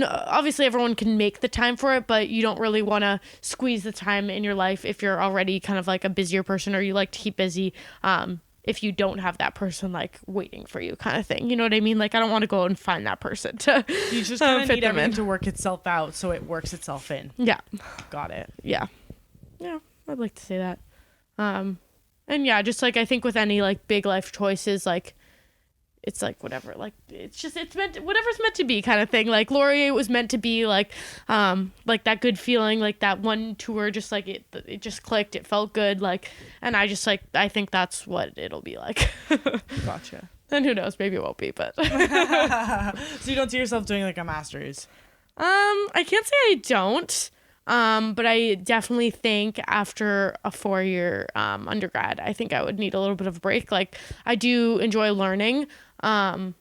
obviously everyone can make the time for it, but you don't really want to squeeze the time in your life if you're already kind of like a busier person, or you like to keep busy, if you don't have that person like waiting for you kind of thing. You know what I mean? Like, I don't want to go and find that person to you just kind of need everything to work itself out so it works itself in. Yeah. Got it. Yeah, I'd like to say that. And yeah, just like I think with any like big life choices, like it's like whatever, like it's whatever's meant to be kind of thing. Like Laurier was meant to be like that good feeling, like that one tour, just like it just clicked, it felt good, like, and I just like, I think that's what it'll be like. Gotcha. And who knows, maybe it won't be, but so you don't see yourself doing like a master's? I can't say I don't. But I definitely think after a 4-year undergrad, I think I would need a little bit of a break. Like, I do enjoy learning, but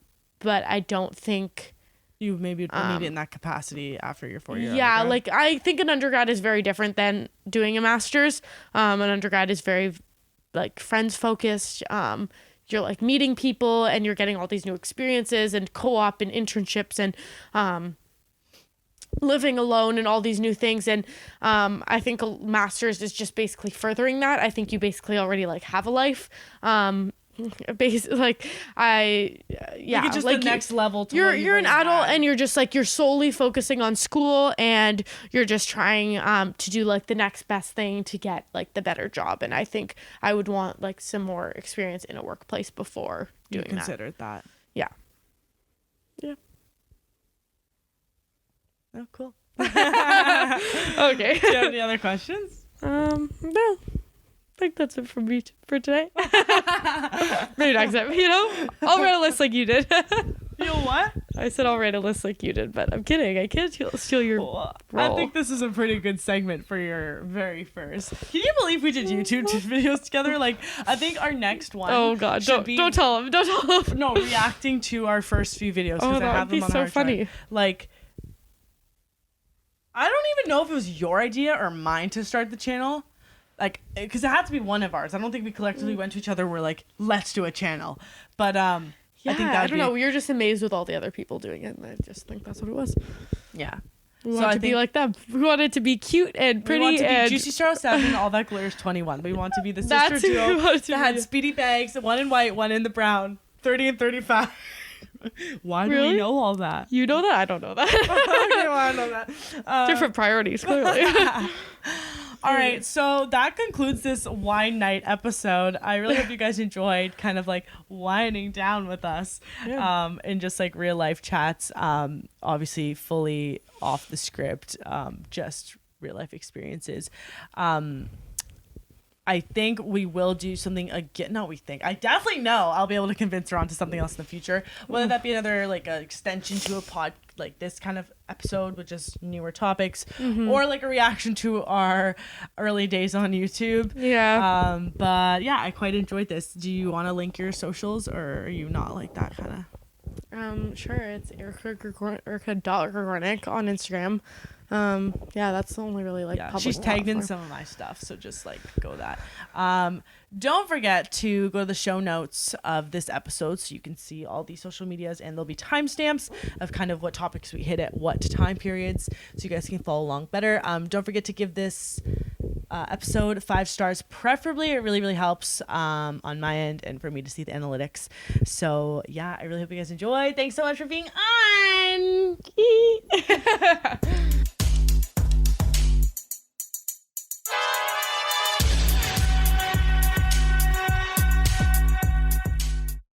I don't think you maybe would need it in that capacity after your 4-year yeah undergrad. Like, I think an undergrad is very different than doing a master's. An undergrad is very like friends focused. You're like meeting people, and you're getting all these new experiences and co-op and internships and living alone and all these new things. And I think a master's is just basically furthering that. I think you basically already like have a life. Basically, like it's just like the next level to you're an adult, and you're just like, you're solely focusing on school, and you're just trying to do like the next best thing to get like the better job. And I think I would want like some more experience in a workplace before doing that. You considered that. Yeah. Oh, cool. Okay. Do you have any other questions? No. I think that's it from me for today. Maybe next time, I'll write a list like you did. You know what? I said I'll write a list like you did, but I'm kidding. I can't steal your role. I think this is a pretty good segment for your very first. Can you believe we did YouTube videos together? Like, I think our next one. Oh God! Don't tell him. Don't tell him. No, reacting to our first few videos, because I have them on so funny. Drive. Like, I don't even know if it was your idea or mine to start the channel. Like, because it had to be one of ours. I don't think we collectively went to each other and were like, let's do a channel. But yeah, I think I don't know. We were just amazed with all the other people doing it, and I just think that's what it was. Yeah. We wanted to be like them. We wanted to be cute and pretty. We wanted to be Juicy Star 7, All That Glitters 21. We want to be the sister duo that had speedy bags, one in white, one in the brown, 30 and 35. Why do we know all that? You know that? I don't know that. Okay, well, I know that. Different priorities, clearly. All right, so that concludes this wine night episode. I really hope you guys enjoyed kind of like winding down with us, and just like real life chats. Obviously, fully off the script, just real life experiences. I think we will do something again. No, we think. I definitely know I'll be able to convince her onto something else in the future. Whether that be another like an extension to a pod, like this kind of episode with just newer topics, or like a reaction to our early days on YouTube. Yeah. But yeah, I quite enjoyed this. Do you want to link your socials, or are you not like that kind of? Sure. It's Erika.Gregornik on Instagram. Yeah, that's the only really like public she's tagged in platform. some of my stuff, so just like go that. Don't forget to go to the show notes of this episode so you can see all the social medias, and there'll be timestamps of kind of what topics we hit at what time periods, so you guys can follow along better. Don't forget to give this episode 5 stars, preferably. It really helps on my end and for me to see the analytics. So yeah, I really hope you guys enjoy. Thanks so much for being on.